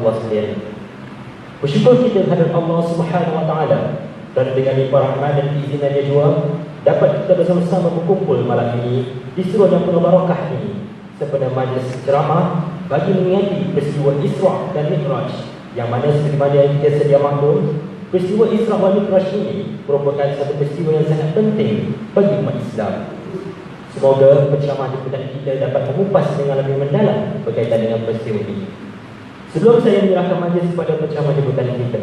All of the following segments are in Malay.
Allah sendiri. Bersyukur kita kepada Allah Subhanahu Wa Taala dan dengan limpah rahmat dan keizinannya juga dapat kita bersama-sama berkumpul malam ini di surau yang penuh barakah ini sepada majlis ceramah bagi mengingati peristiwa Isra' dan Mi'raj, yang mana seperti mana yang kita sedia maklum, peristiwa Isra' dan Mi'raj ini merupakan satu peristiwa yang sangat penting bagi umat Islam. Semoga penceramah jemputan kita dapat mengupas dengan lebih mendalam berkaitan dengan peristiwa ini. Sebelum saya menyerahkan majlis kepada penceramah jemputan kita,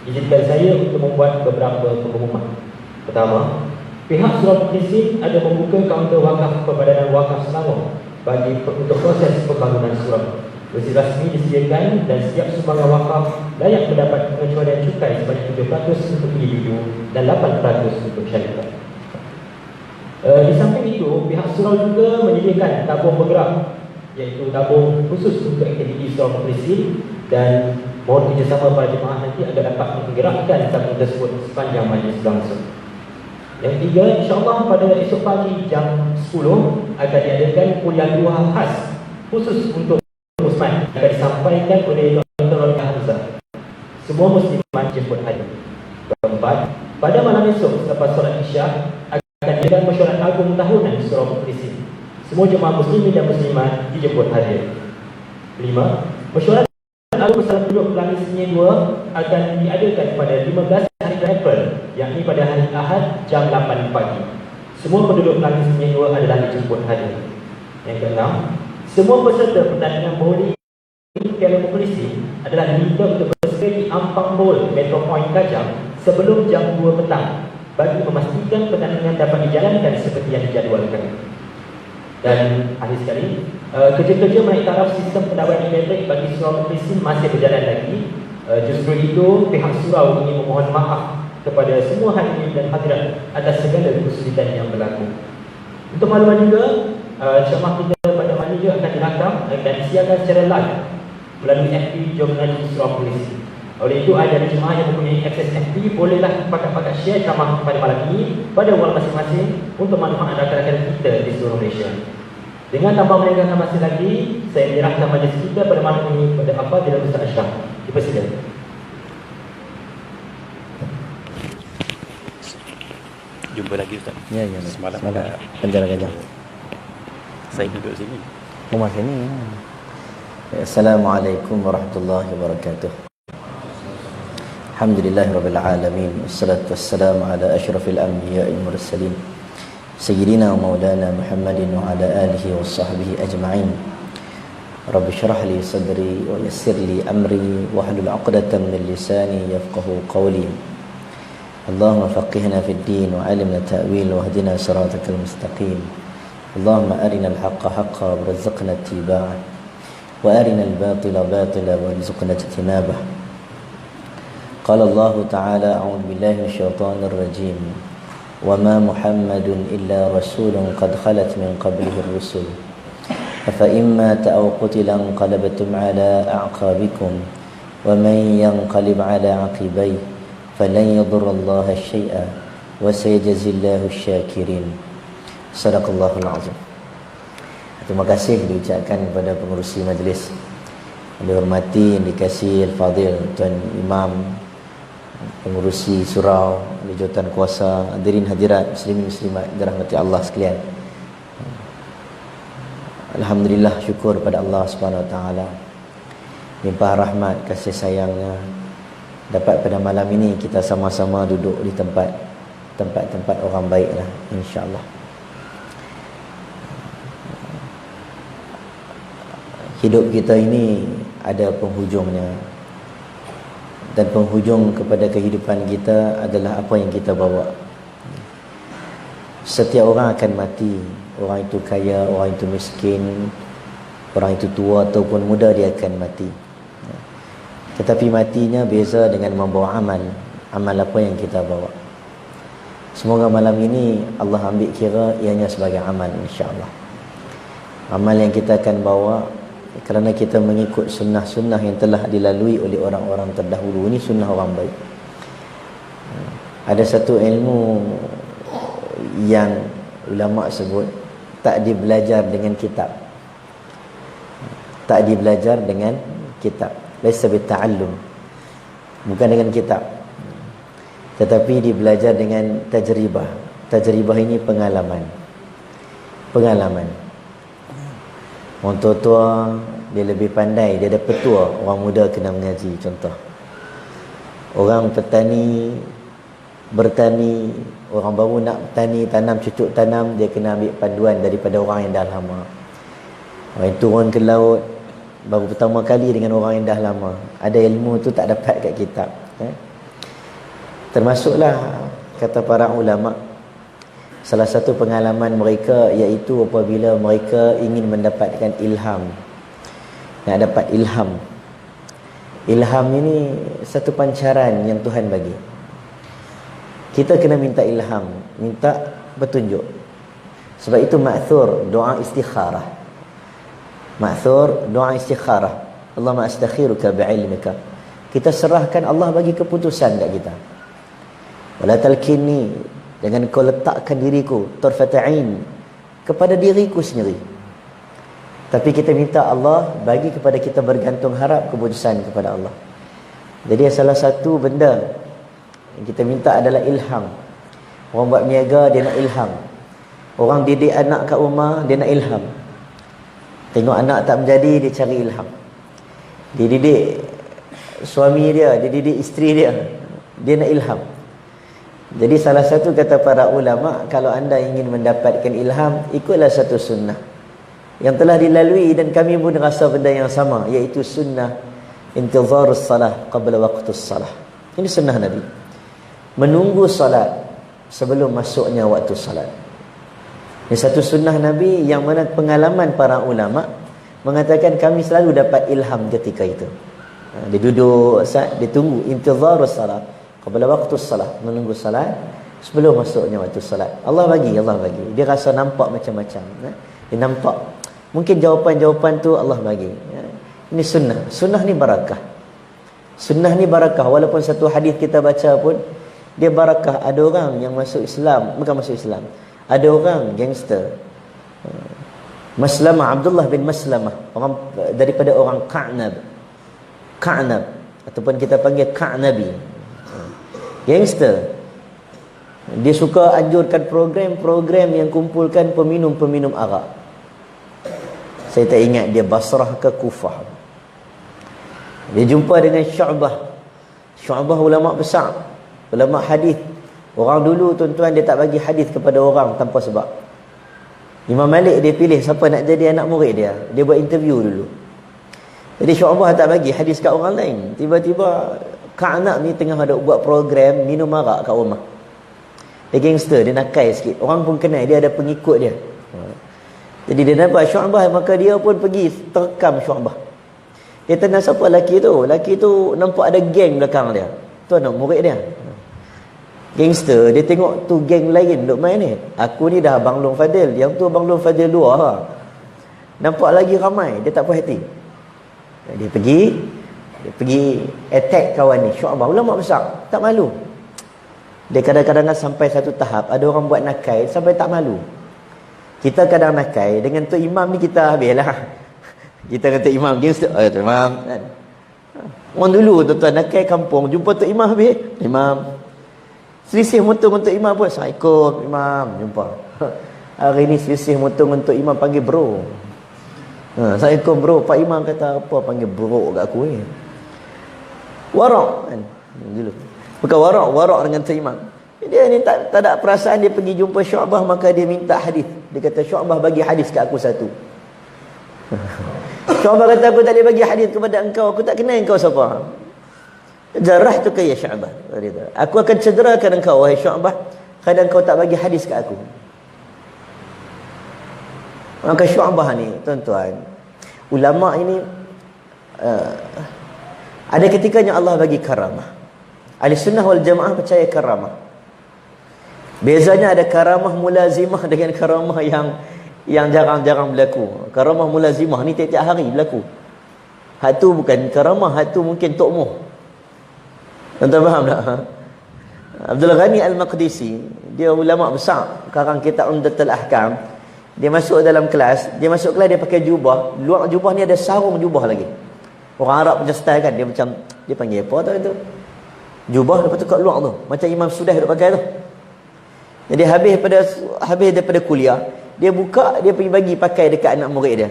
izinkan saya untuk membuat beberapa pengumuman. Pertama, pihak Surau Mukhlisin ada membuka kaunter wakaf Perbadanan Wakaf Selangor untuk proses pembangunan surau. Bersih rasmi disediakan dan setiap sumbangan wakaf layak mendapat pengecualian cukai sebanyak 7% untuk individu dan 8% untuk syarikat. Di samping itu, pihak surau juga menyediakan tabung bergerak, iaitu tabung khusus untuk aktiviti Surau Mukhlisin, dan mohon kerjasama para jemaah nanti agar dapat menggerakkan tabung tersebut sepanjang majlis berlangsung. Yang ketiga, insyaAllah pada esok pagi jam 10 akan diadakan kuliah luar khas khusus untuk Musliman yang akan disampaikan oleh Dr. Rolia Hamzah. Semua Musliman jemput hadir. Keempat, pada malam esok selepas solat Isyak akan diadakan mesyuarat agung tahunan Surau Mukhlisin. Semua jemaah muslimin dan muslimat dijemput hadir. 5. Mesyuarat agung bersama penduduk Pelangi Senyum 2 akan diadakan pada 15 hari April, yakni pada hari Ahad jam 8 pagi. Semua penduduk Pelangi Senyum 2 adalah dijemput hadir. Yang keenam, semua peserta pertandingan bowling Piala Mukhlisin adalah diminta untuk bersedia di Ampang Bowl Metro Point Kajang sebelum jam 2 petang bagi memastikan pertandingan dapat dijalankan seperti yang dijadualkan. Dan akhir sekali, kerja-kerja menaik taraf sistem pendapatan elektrik bagi Surau Mukhlisin masih berjalan lagi. Justru itu, pihak surau ingin memohon maaf kepada semua hadirin dan hadirat atas segala kesulitan yang berlaku. Untuk makluman juga, ceramah kita pada malam ini akan dirakam dan disiarkan secara live melalui FB Jurnal Surau Mukhlisin. Oleh itu, ada jemaah yang mempunyai akses FB, bolehlah pakat-pakat share ceramah pada malam ini pada wall masing-masing untuk manfaat rakan-rakan kita di seluruh Malaysia. Dengan tanpa melengahkan masa lagi, saya menyerahkan majlis kita pada malam ini kepada Al-Fadhil Ustaz Ashraf. Dipersilakan. Jumpa lagi Ustaz. Ya. Semalam Kejar-kejar. saya duduk sini. Rumah sini. Assalamualaikum warahmatullahi wabarakatuh. Alhamdulillahirabbil alamin. Wassalatu wassalamu ala asyrafil anbiya'il mursalin. Sayyidina wa maulana Muhammadin wa ala alihi wa sahbihi ajma'in. Rabbi syrah li sadri wa yassir li amri wa hlul 'uqdatam min lisani yafqahu qawli. Allahumma faqihna fid din wa 'allimna ta'wil wa hdina siratal mustaqim. Allahumma arina al-haqqa haqqan warzuqna ittiba'ah wa arina al-batila batila warzuqna ijtinabah. قال الله تعالى أعوذ بالله من الشيطان الرجيم وما محمد إلا رسول قد خلت من قبله الرسل أفإن مات أو قتل انقلبتم على أعقابكم ومن ينقلب على عقبيه فلن يضر الله شيئا وسيجزي الله الشاكرين. صدق الله العظيم. Terima kasih diucapkan kepada pengerusi majlis yang dihormati, yang dikasihi Al-Fadhil Tuan Imam, pengurusi surau, jawatan kuasa, hadirin hadirat, muslimin muslimat dirahmati Allah sekalian. Alhamdulillah, syukur pada Allah Subhanahu Wa Taala, limpah rahmat kasih sayangnya dapat pada malam ini kita sama-sama duduk di tempat orang baiklah, insya-Allah. Hidup kita ini ada penghujungnya, dan penghujung kepada kehidupan kita adalah apa yang kita bawa. Setiap orang akan mati. Orang itu kaya, orang itu miskin, orang itu tua ataupun muda, dia akan mati. Tetapi matinya beza dengan membawa amal. Amal apa yang kita bawa. Semoga malam ini Allah ambil kira ianya sebagai amal, insya-Allah. Amal yang kita akan bawa kerana kita mengikut sunnah-sunnah yang telah dilalui oleh orang-orang terdahulu. Ini sunnah orang baik. Ada satu ilmu yang ulama sebut tak dibelajar dengan kitab. Tak dibelajar dengan kitab. laisa bita'allum, bukan dengan kitab, tetapi dia belajar dengan tajribah. Tajribah ini pengalaman. Orang tua-tua dia lebih pandai, dia dah petua, orang muda kena mengaji. Contoh, orang petani bertani, orang baru nak bertani, tanam, cucuk tanam, dia kena ambil panduan daripada orang yang dah lama. Orang yang turun ke laut baru pertama kali dengan orang yang dah lama, ada ilmu tu tak dapat kat kitab. Termasuklah kata para ulama, salah satu pengalaman mereka iaitu apabila mereka ingin mendapatkan ilham. Nak dapat ilham. Ilham ini satu pancaran yang Tuhan bagi. Kita kena minta ilham, minta petunjuk. Sebab itu ma'thur doa istikharah. Ma'thur doa istikharah. Allahumma astakhiruka bi'ilmika. Kita serahkan Allah bagi keputusan kat kita. Wala talkinni, jangan kau letakkan diriku tarfata'in kepada diriku sendiri. Tapi kita minta Allah bagi kepada kita bergantung harap keputusan kepada Allah. Jadi salah satu benda yang kita minta adalah ilham. Orang buat niaga, dia nak ilham. Orang didik anak kat rumah, dia nak ilham. Tengok anak tak menjadi, dia cari ilham. Dia didik suami dia, dia didik isteri dia, dia nak ilham. Jadi salah satu kata para ulama, kalau anda ingin mendapatkan ilham, ikutlah satu sunnah yang telah dilalui dan kami pun rasa benda yang sama, iaitu sunnah intizarus salah qabla waqtus salah. Ini sunnah Nabi, menunggu salat sebelum masuknya waktu salat. Ini satu sunnah Nabi yang mana pengalaman para ulama mengatakan kami selalu dapat ilham ketika itu. Dia duduk, dia tunggu intizarus salat qabla waqtus salah, menunggu salat sebelum masuknya waktu salat. Allah bagi. Dia rasa nampak macam-macam. Dia nampak mungkin jawapan-jawapan tu Allah bagi. Ini sunnah. Sunnah ni barakah. Sunnah ni barakah. Walaupun satu hadis kita baca pun dia barakah. Ada orang yang masuk Islam, bukan masuk Islam, ada orang gangster, Maslamah, Abdullah bin Maslamah, orang daripada orang Ka'nab ataupun kita panggil Ka'nabi, gangster. Dia suka anjurkan program-program yang kumpulkan peminum-peminum arak. Saya tak ingat dia Basrah ke Kufah. Dia jumpa dengan Syu'bah ulama besar, ulama hadis. Orang dulu tuan-tuan dia tak bagi hadis kepada orang tanpa sebab. Imam Malik dia pilih siapa nak jadi anak murid dia. Dia buat interview dulu. Jadi Syu'bah tak bagi hadis kat orang lain. Tiba-tiba Ka'nab ni tengah ada buat program minum arak kat rumah. Dia gangster, dia nakai sikit. Orang pun kenal dia, ada pengikut dia. Jadi dia nampak Syu'bah, maka dia pun pergi terekam Syu'bah. Dia tanya siapa lelaki tu. Lelaki tu nampak ada geng belakang dia. Tu anak murid dia. Gangster, dia tengok tu geng lain duk main ni. Aku ni dah Abang Long Fadil, yang tu Abang Long Fadil 2 lah. Nampak lagi ramai, dia tak puas hati. Dia pergi attack kawan ni. Syu'bah ulama besar, tak malu. Dia kadang-kadang sampai satu tahap ada orang buat nakai sampai tak malu. Kita kadang nakai dengan tu imam ni, kita habislah. Kita kata imam gangster, tu imam kan. Orang dulu tuan-tuan nakai kampung, jumpa tu imam habis, imam selisih motor untuk imam pun, Assalamualaikum imam, jumpa. Hari ni selisih motor untuk imam, panggil bro. Assalamualaikum bro. Pak imam kata apa, panggil bro kat aku ni. Warak kan dulu. Bukan warak dengan tu imam. Dia ni tak ada perasaan. Dia pergi jumpa Syu'bah, maka dia minta hadis. Dia kata Syu'bah bagi hadis kat aku satu. Syu'bah kata aku tak boleh bagi hadis kepada engkau, aku tak kenal engkau siapa. Jarah tu ya Syu'bah. Aku akan cederakan engkau wahai Syu'bah kerana engkau tak bagi hadis kat aku. Maka Syu'bah ni tuan-tuan, ulama ini ada ketikanya Allah bagi karamah. Ahli sunnah wal jamaah percaya karamah. Bezanya ada karamah mulazimah dengan karamah yang jarang-jarang berlaku. Karamah mulazimah ni tiap-tiap hari berlaku. Hak tu bukan karamah, hak tu mungkin tokmoh. Tuan-tuan faham tak? Abdul Ghani Al-Maqdisi, dia ulama besar, karang kitab Umdatul Ahkam. Dia masuk dalam kelas, dia pakai jubah. Luar jubah ni ada sarung jubah lagi. Orang Arab macam style kan, dia panggil apa tau itu? Jubah lepas tu kat luar tu. Macam Imam Sudah duk pakai tu. Jadi habis daripada kuliah, dia buka, dia pergi bagi pakai dekat anak murid dia.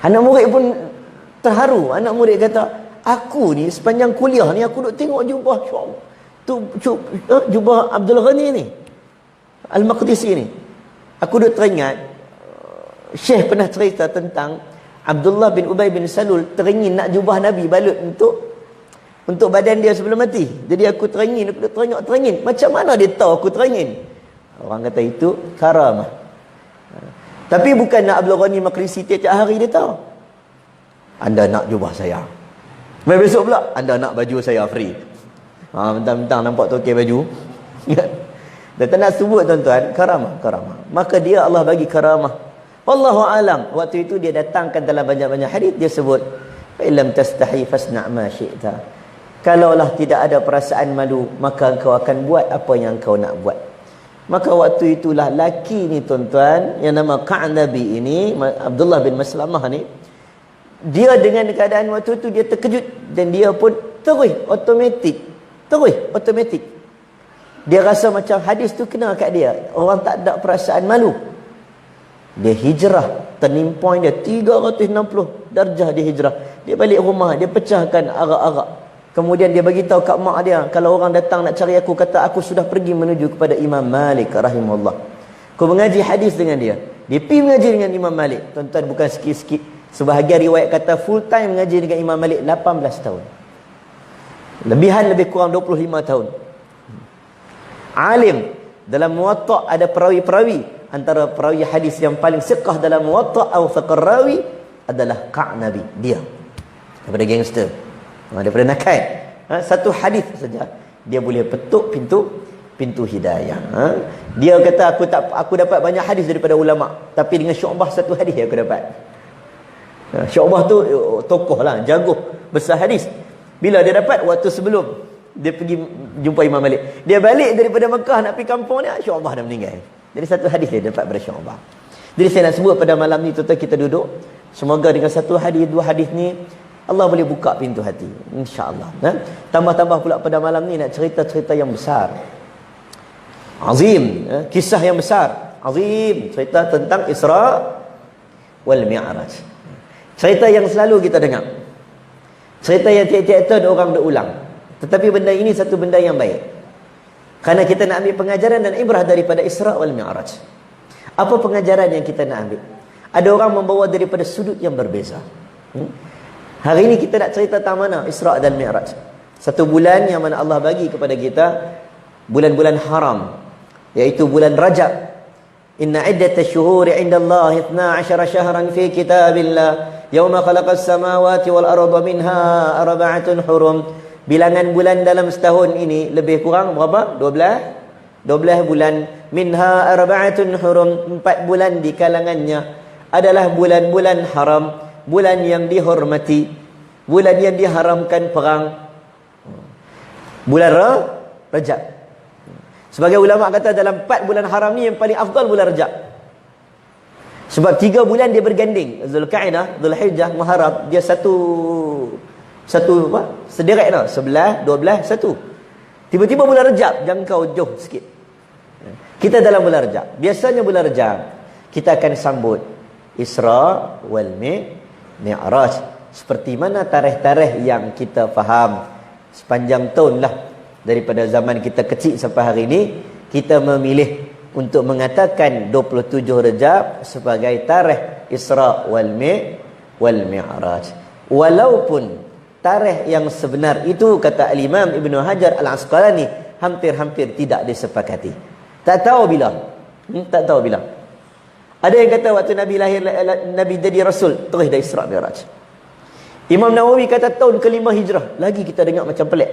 Anak murid pun terharu. Anak murid kata, aku ni sepanjang kuliah ni aku duk tengok jubah jubah Abdul Ghani ni, Al-Maqdisi ni. Aku duk teringat Syekh pernah cerita tentang Abdullah bin Ubay bin Salul teringin nak jubah Nabi balut untuk badan dia sebelum mati. Jadi aku teringin, aku teringin. Macam mana dia tahu aku teringin? Orang kata itu karamah. Tapi bukan nak Abdul Ghani Maqdisi tiap hari dia tahu. Anda nak jubah saya. Besok pula anda nak baju saya free. Mentang-mentang nampak tokek baju. Dan tak nak sebut tuan-tuan, karamah. Maka dia Allah bagi karamah. Wallahu alam. Waktu itu dia datangkan dalam banyak-banyak hadis, dia sebut, fa illam tastahi fasna' ma syi'ta. Kalaulah tidak ada perasaan malu, maka engkau akan buat apa yang engkau nak buat. Maka waktu itulah laki ni tuan-tuan, yang nama Ka'nabi ini, Abdullah bin Maslamah ni, dia dengan keadaan waktu itu dia terkejut dan dia pun terus otomatik. Dia rasa macam hadis tu kena kat dia. Orang tak ada perasaan malu. Dia hijrah, turning point dia 360 darjah dia hijrah. Dia balik rumah, dia pecahkan arak-arak. Kemudian dia bagi tahu kat mak dia, kalau orang datang nak cari aku, kata aku sudah pergi menuju kepada Imam Malik rahimahullah. Kau mengaji hadis dengan dia. Dia pergi mengaji dengan Imam Malik. Tuan-tuan, bukan sikit-sikit. Sebahagian riwayat kata full time mengaji dengan Imam Malik 18 tahun. Lebih kurang 25 tahun. Alim. Dalam Muwatta' ada perawi-perawi. Antara perawi hadis yang paling siqah dalam Muwatta' atau faqar rawi adalah Ka'nabi. Dia daripada gangster, daripada nakal. Satu hadis saja dia boleh petuk pintu hidayah. Dia kata aku dapat banyak hadis daripada ulama, tapi dengan Syu'bah satu hadis aku dapat. Syu'bah tu tokoh lah, jago besar hadis. Bila dia dapat? Waktu sebelum dia pergi jumpa Imam Malik. Dia balik daripada Mekah nak pergi kampung dia, Syu'bah dah meninggal. Jadi satu hadis dia dapat pada Syu'bah. Jadi saya nak sebut pada malam ni tuan-tuan, kita duduk, semoga dengan satu hadis, dua hadis ni Allah boleh buka pintu hati, insya-Allah. Tambah-tambah pula pada malam ni nak cerita-cerita yang besar, azim, kisah yang besar, azim, cerita tentang Isra wal Mi'raj. Cerita yang selalu kita dengar, cerita yang tiap-tiap tahun orang berulang. Tetapi benda ini satu benda yang baik, kerana kita nak ambil pengajaran dan ibrah daripada Isra wal Mi'raj. Apa pengajaran yang kita nak ambil? Ada orang membawa daripada sudut yang berbeza. Hari ini kita nak cerita tentang mana Isra dan Mi'raj. Satu bulan yang mana Allah bagi kepada kita bulan-bulan haram, iaitu bulan Rajab. Inna iddatash shuhuri 'inda Allah 12 shahran fi kitabillah yawma khalaqas samawati wal arda minha arba'atun hurum. Bilangan bulan dalam setahun ini lebih kurang berapa? 12 bulan. Minha arba'atun hurum, 4 bulan di kalangannya adalah bulan-bulan haram, bulan yang dihormati, bulan yang diharamkan perang. Bulan Rajab. Sebagai ulama kata dalam 4 bulan haram ni yang paling afdal bulan Rajab. Sebab 3 bulan dia berganding. Zulqa'dah, Zulhijjah, Muharram, dia satu apa? Sederek dah. 11, 12, 1. Tiba-tiba bulan Rajab jangkau jauh sikit. Kita dalam bulan Rajab. Biasanya bulan Rajab kita akan sambut Isra wal Mi'raj. Seperti mana tarikh-tarikh yang kita faham sepanjang tahun lah, daripada zaman kita kecil sampai hari ini, kita memilih untuk mengatakan 27 Rajab sebagai tarikh Isra wal Mi'raj. Walaupun tarikh yang sebenar itu, kata Al-Imam Ibn Hajar Al-Asqalani, hampir-hampir tidak disepakati. Tak tahu bila. Ada yang kata waktu Nabi lahir, Nabi jadi Rasul, terus dah Isra Mi'raj. Imam Nawawi kata tahun ke-5 Hijrah. Lagi kita dengar macam pelik.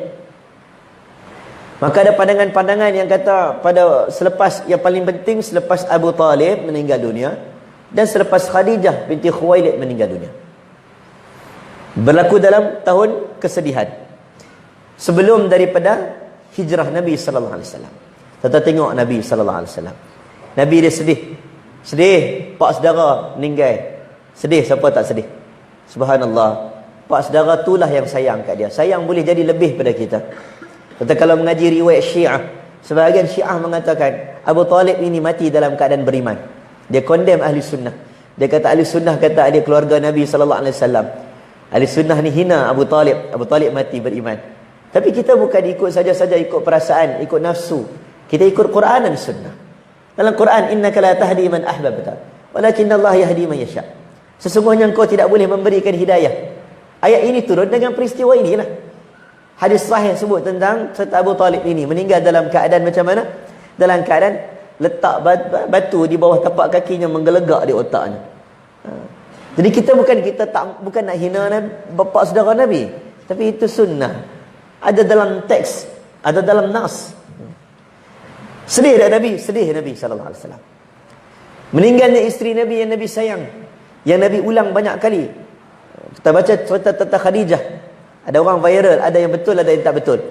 Maka ada pandangan-pandangan yang kata pada selepas, yang paling penting selepas Abu Talib meninggal dunia dan selepas Khadijah binti Khuwailid meninggal dunia. Berlaku dalam tahun kesedihan sebelum daripada hijrah Nabi sallallahu alaihi wasallam. Kita tengok Nabi sallallahu alaihi wasallam. Nabi dia sedih, pak saudara meninggal. Sedih, siapa tak sedih? Subhanallah. Pak saudara itulah yang sayang kat dia. Sayang boleh jadi lebih pada kita. Kita kalau mengaji riwayat Syiah, sebahagian Syiah mengatakan Abu Talib ini mati dalam keadaan beriman. Dia condemn ahli sunnah. Dia kata ahli sunnah kata dia keluarga Nabi SAW. Ahli sunnah ni hina Abu Talib. Abu Talib mati beriman. Tapi kita bukan ikut saja-saja ikut perasaan, ikut nafsu. Kita ikut Quran dan sunnah. Dalam Quran, innaka la tahdi man ahbabta, walakinna Allah yahdi man yasha. Sesungguhnya engkau tidak boleh memberikan hidayah. Ayat ini turun dengan peristiwa inilah. Hadis sahih sebut tentang serta Abu Talib ini meninggal dalam keadaan macam mana? Dalam keadaan letak batu di bawah tapak kakinya menggelegak di otaknya. Jadi kita bukan nak hina bapa saudara Nabi, tapi itu sunnah. Ada dalam teks, ada dalam nas. Sedih dah Nabi, sedih Nabi sallallahu alaihi wasallam. Meninggalnya isteri Nabi yang Nabi sayang, yang Nabi ulang banyak kali. Kita baca cerita tentang Khadijah. Ada orang viral, ada yang betul, ada yang tak betul.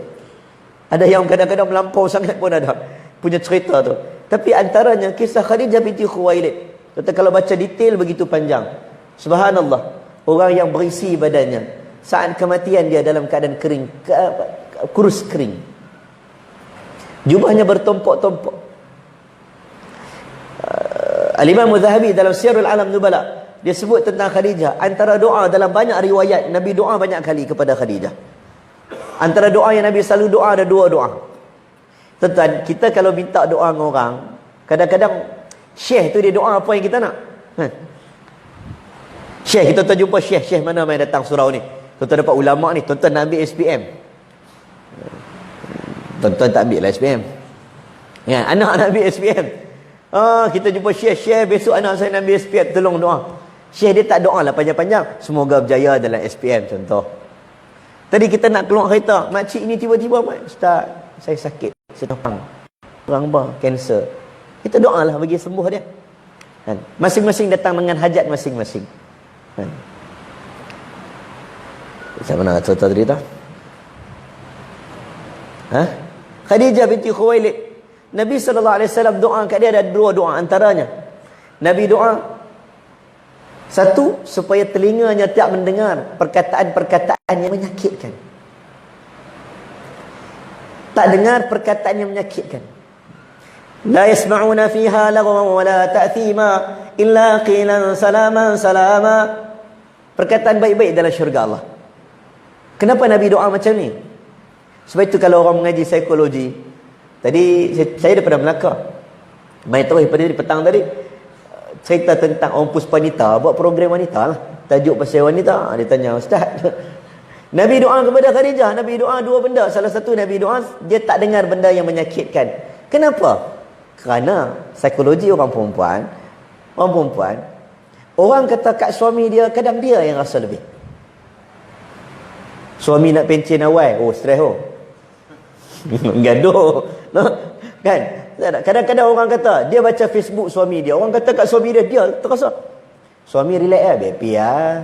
Ada yang kadang-kadang melampau sangat pun ada punya cerita tu. Tapi antaranya kisah Khadijah binti Khuwailid. Kita kalau baca detail begitu panjang. Subhanallah, orang yang berisi badannya saat kematian dia dalam keadaan kering, kurus kering. Jubahnya bertompok-tompok. Al-Imam Zahabi dalam Syiarul Alam Nubala, dia sebut tentang Khadijah. Antara doa dalam banyak riwayat, Nabi doa banyak kali kepada Khadijah. Antara doa yang Nabi selalu doa ada dua doa. Tuan, kita kalau minta doa dengan orang, kadang-kadang syekh tu dia doa apa yang kita nak. Syekh, kita jumpa syekh mana yang datang surau ni. Tuan-tuan dapat ulama ni, tuan-tuan nak ambil SPM. Tuan-tuan tak ambil lah SPM. Ya, anak nak ambil SPM. Kita jumpa syekh, besok anak saya nak ambil SPM, tolong doa. Syekh dia tak doa lah panjang-panjang. Semoga berjaya dalam SPM contoh. Tadi kita nak keluar kereta, makcik ni tiba-tiba, Ustaz, saya sakit, senapang, orang kanser. Kita doa lah bagi sembuh dia. Masing-masing datang dengan hajat masing-masing. Macam mana cerita tadi tu? Khadijah binti Khuwailid. Nabi SAW doa kat dia ada dua doa antaranya. Nabi doa, satu, supaya telinganya tak mendengar perkataan-perkataan yang menyakitkan. Tak dengar perkataan yang menyakitkan. La yasma'una fiha lagwan wa la ta'thima illa qilan salaman salama. Perkataan baik-baik dalam syurga Allah. Kenapa Nabi doa macam ni? Sebab itu kalau orang mengaji psikologi, tadi saya daripada Melaka, main terus pada petang tadi, cerita tentang Om Puspanita buat program wanita lah, tajuk pasal wanita. Dia tanya, Ustaz, Nabi doa kepada Khadijah, Nabi doa dua benda. Salah satu Nabi doa, dia tak dengar benda yang menyakitkan. Kenapa? Kerana psikologi orang perempuan, orang kata kat suami dia, kadang dia yang rasa lebih. Suami nak pencen awal, stres gaduh, kan? Kadang-kadang orang kata dia baca Facebook suami dia, orang kata kat suami dia terasa suami relax lah, happy lah.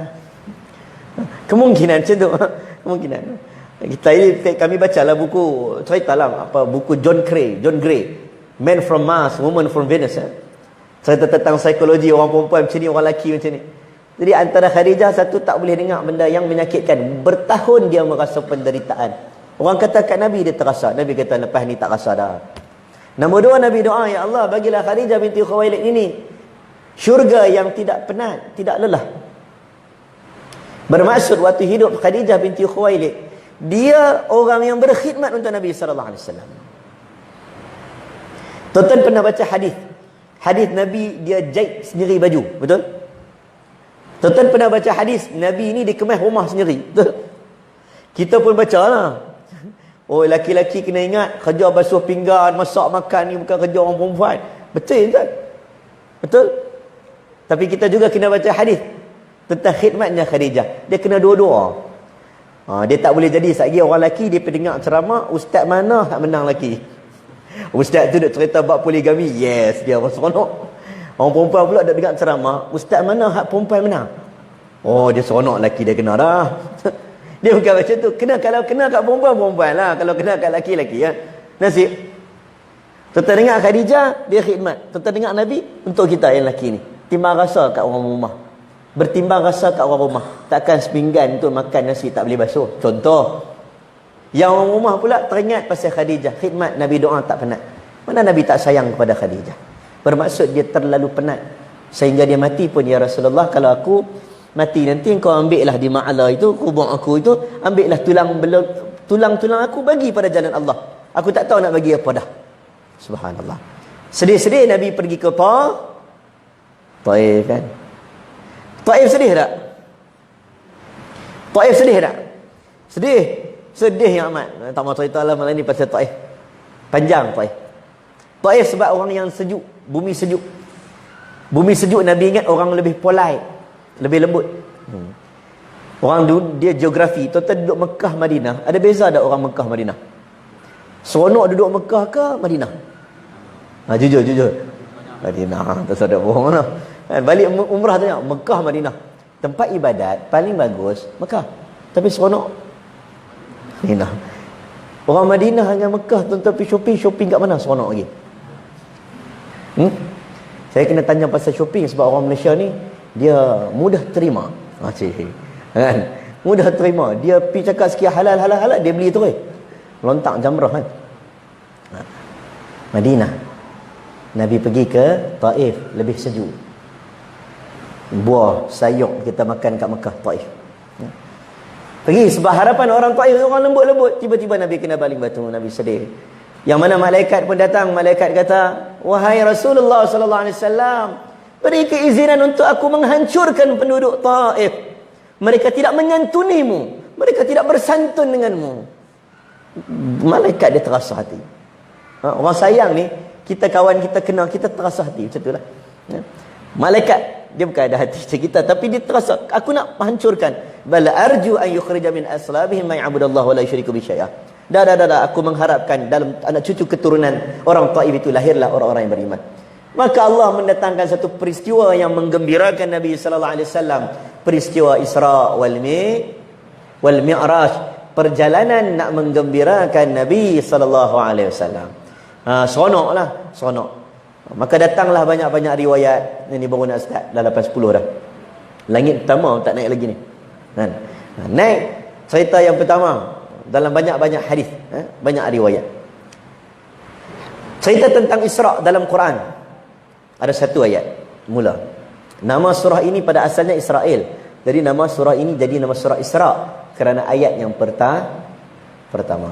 Kemungkinan macam tu. Kemungkinan kami bacalah buku, ceritalah buku John Gray, Man from Mars, Woman from Venus. Cerita tentang psikologi orang perempuan macam ni, orang lelaki macam ni. Jadi antara Khadijah, satu, tak boleh dengar benda yang menyakitkan. Bertahun dia merasa penderitaan. Orang kata kat Nabi dia terasa. Nabi kata lepas ni tak rasa dah. Nombor dua, Nabi doa, ya Allah bagilah Khadijah binti Khuwailid ini syurga yang tidak penat, tidak lelah. Bermaksud waktu hidup Khadijah binti Khuwailid, dia orang yang berkhidmat untuk Nabi SAW. Tuan-tuan pernah baca hadis Nabi dia jahit sendiri baju, betul? Tuan-tuan pernah baca hadis Nabi ni dia kemas rumah sendiri, betul? Kita pun baca lah. Oh, laki-laki kena ingat kerja basuh pinggan, masak makan ni bukan kerja orang perempuan. Betul tak? Betul? Tapi kita juga kena baca hadis tentang khidmatnya Khadijah. Dia kena dua-dua. Dia tak boleh jadi satgi orang lelaki dia pergi dengar ceramah, ustaz mana hak menang lelaki. Ustaz tu nak cerita bab poligami, yes, dia orang seronok. Orang perempuan pula nak dengar ceramah, ustaz mana hak perempuan menang. Oh, dia seronok lelaki dia kena dah. Dia bukan macam tu. Kalau kena kat perempuan lah. Kalau kena kat lelaki-lelaki ya. Nasib. Tuan-tuan dengar Khadijah, dia khidmat. Tuan-tuan dengar Nabi, untuk kita yang lelaki ni. Timbang rasa kat orang rumah. bertimbang rasa kat orang rumah. Takkan sepinggan untuk makan nasi tak boleh basuh. Contoh. Yang orang rumah pula teringat pasal Khadijah. Khidmat Nabi doa tak penat. Mana Nabi tak sayang kepada Khadijah? Bermaksud dia terlalu penat. Sehingga dia mati pun, ya Rasulullah, kalau aku mati nanti kau ambil lah di ma'ala itu, kubur aku itu, ambil lah tulang-tulang aku bagi pada jalan Allah. Aku tak tahu nak bagi apa dah. Subhanallah. Sedih-sedih Nabi pergi ke Taif kan. Taif sedih tak? Taif sedih tak? Sedih. Sedih yang amat. Tak mahu cerita lah malam ni pasal Taif. Panjang Taif. Taif sebab orang yang sejuk. Bumi sejuk. Bumi sejuk, Nabi ingat orang lebih polite, lebih lembut. Orang dia geografi. Tuan-tuan duduk Mekah, Madinah. Ada beza tak orang Mekah, Madinah? Seronok duduk Mekah ke Madinah? Jujur. Madinah. Tak sadar bohong mana. Balik umrah tanya, Mekah, Madinah. Tempat ibadat paling bagus Mekah. Tapi seronok Madinah. Orang Madinah dengan Mekah, tuan-tuan pergi shopping kat mana seronok lagi? Saya kena tanya pasal shopping sebab orang Malaysia ni dia mudah terima. Kan? Mudah terima. Dia pergi cakap sekian halal, dia beli terus. Lontak jamrah kan. Madinah. Nabi pergi ke Taif, lebih sejuk. Buah, sayur kita makan kat Mekah, Taif. Pergi sebab harapan orang Taif, orang lembut-lembut. Tiba-tiba Nabi kena baling batu, Nabi sedih. Yang mana malaikat pun datang, malaikat kata, wahai Rasulullah sallallahu alaihi wasallam, beri keizinan untuk aku menghancurkan penduduk Taif. Mereka tidak menyantunimu, mereka tidak bersantun denganmu. Malaikat dia terasa hati. Orang sayang ni, kita kawan kita kenal, kita terasa hati macam itulah. Malaikat dia bukan ada hati macam kita, tapi dia terasa, aku nak menghancurkan. Bala arju an yukhrija min aslabihim ma ya'budullaha wa la yusyriku bi syai'a. Dah, aku mengharapkan dalam anak cucu keturunan orang Taif itu lahirlah orang-orang yang beriman. Maka Allah mendatangkan satu peristiwa yang menggembirakan Nabi sallallahu alaihi wasallam, peristiwa Isra wal Mi'raj, perjalanan nak menggembirakan Nabi sallallahu alaihi wasallam. Seronok. Maka datanglah banyak-banyak riwayat. Ini baru nak start, dah 8-10 dah. Langit pertama tak naik lagi ni. Kan? Naik cerita yang pertama dalam banyak-banyak hadis, banyak riwayat. Cerita tentang Isra dalam Quran. Ada satu ayat mula. Nama surah ini pada asalnya Israel. Jadi nama surah ini jadi nama surah Isra kerana ayat yang pertama.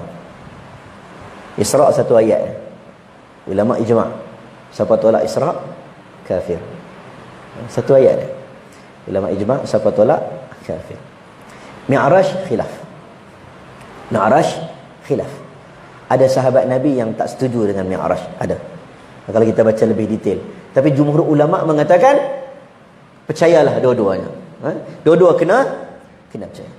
Isra satu ayat. Ulama ijma'. Siapa tolak Isra kafir. Satu ayat dia. Ulama ijma', siapa tolak kafir. Mi'raj khilaf. Ada sahabat Nabi yang tak setuju dengan Mi'raj, ada. Kalau kita baca lebih detail. Tapi jumhur ulama mengatakan percayalah dua-duanya. Dua-dua kena percaya.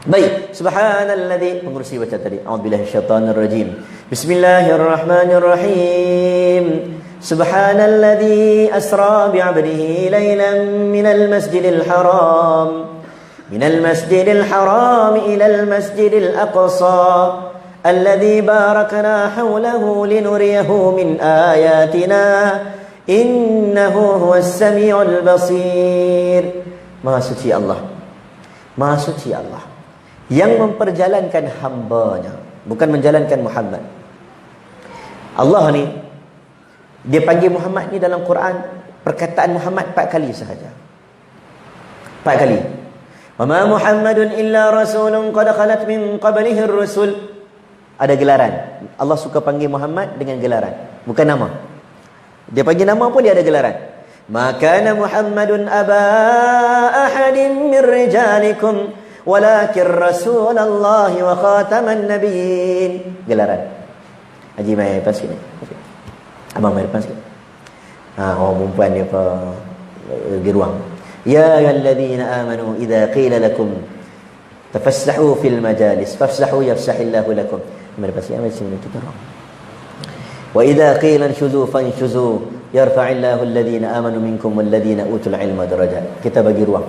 Baik, subhanalladzi, pengurusi baca tadi. A'udzubillahi minasyaitonir rajim. Bismillahirrahmanirrahim. Subhanalladzi asra bi'abdihi lailan minal masjidil haram إلى المسجد الأقصى الذي باركنا حوله لنريه من آياتنا إنه هو السميع البصير. Maha suci Allah yang memperjalankan hambanya, bukan menjalankan Muhammad. Allah ni dia panggil Muhammad ni dalam Quran, perkataan Muhammad 4 kali sahaja. 4 kali. Wama Muhammadun illa rasulun qad khalat min qablihi ar-rusul. Ada gelaran. Allah suka panggil Muhammad dengan gelaran, bukan nama. Dia panggil nama pun dia ada gelaran. Ma kana Muhammadun aba ahadin min rijalikum walakin rasulallahi wa khataman nabiyyin. Gelaran. Haji mai lepas sikit. Abang mai lepas sikit. Orang perempuan dia apa di ruang. Ya ayyuhalladzina amanu idza qila lakum tafassahu fil majalis fafsahu yafsahillahu lakum. Mari pasti amal sini kita orang. Wa idza qila anshuzu fanshuzu yarfa'illahu alladhina amanu minkum walladhina utul ilma darajat. Kita bagi ruang.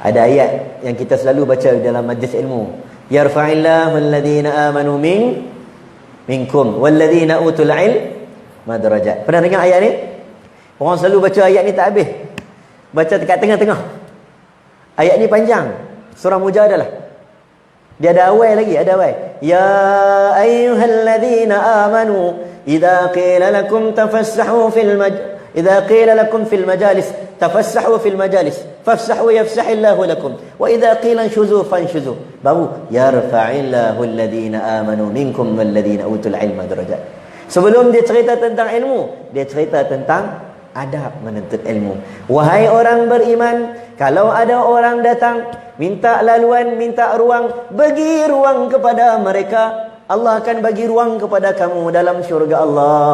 Ada ayat yang kita selalu baca dalam majlis ilmu. Yarfa'illahu alladhina amanu minkum walladhina utul ilma darajat. Pernah dengar ayat ni? Orang selalu baca ayat ni tak habis. Baca dekat tengah-tengah. Ayat ni panjang. Surah Mujadalah. Dia ada awal lagi, ada awal. Ya ayyuhalladzina amanu idza qila lakum tafassahu fil idza qila lakum fil majalis tafassahu fil majalis fafsahu yafsahillahu lakum wa idza qila anshuzu fanshuzu. Baru yarfa'illahu alladzina amanu minkum walladzina utul ilma darajat. Sebelum dia cerita tentang ilmu, dia cerita tentang adab menuntut ilmu. Wahai orang beriman, kalau ada orang datang minta laluan, minta ruang, bagi ruang kepada mereka. Allah akan bagi ruang kepada kamu dalam syurga Allah.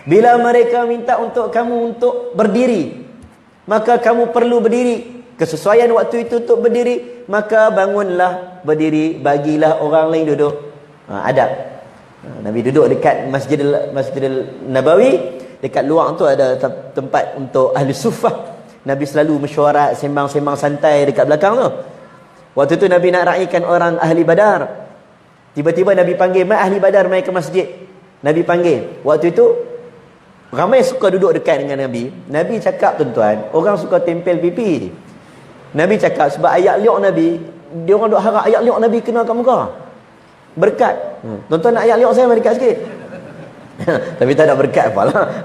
Bila mereka minta untuk kamu untuk berdiri, maka kamu perlu berdiri. Kesesuaian waktu itu untuk berdiri, maka bangunlah berdiri, bagilah orang lain duduk. Adab. Nabi duduk dekat Masjidil Nabawi. Dekat luar tu ada tempat untuk ahli suffah. Nabi selalu mesyuarat, sembang-sembang santai dekat belakang tu. Waktu tu Nabi nak raikan orang ahli Badar. Tiba-tiba Nabi panggil, "Mai ahli Badar mai ke masjid." Nabi panggil. Waktu itu ramai suka duduk dekat dengan Nabi. Nabi cakap, tuan-tuan, orang suka tempel pipi. Nabi cakap sebab ayat liuk Nabi, dia orang duk harap ayat liuk Nabi kena kat muka. Berkat. Tuan-tuan nak ayat liuk saya mari dekat sikit. Tapi tak ada berkat apalah.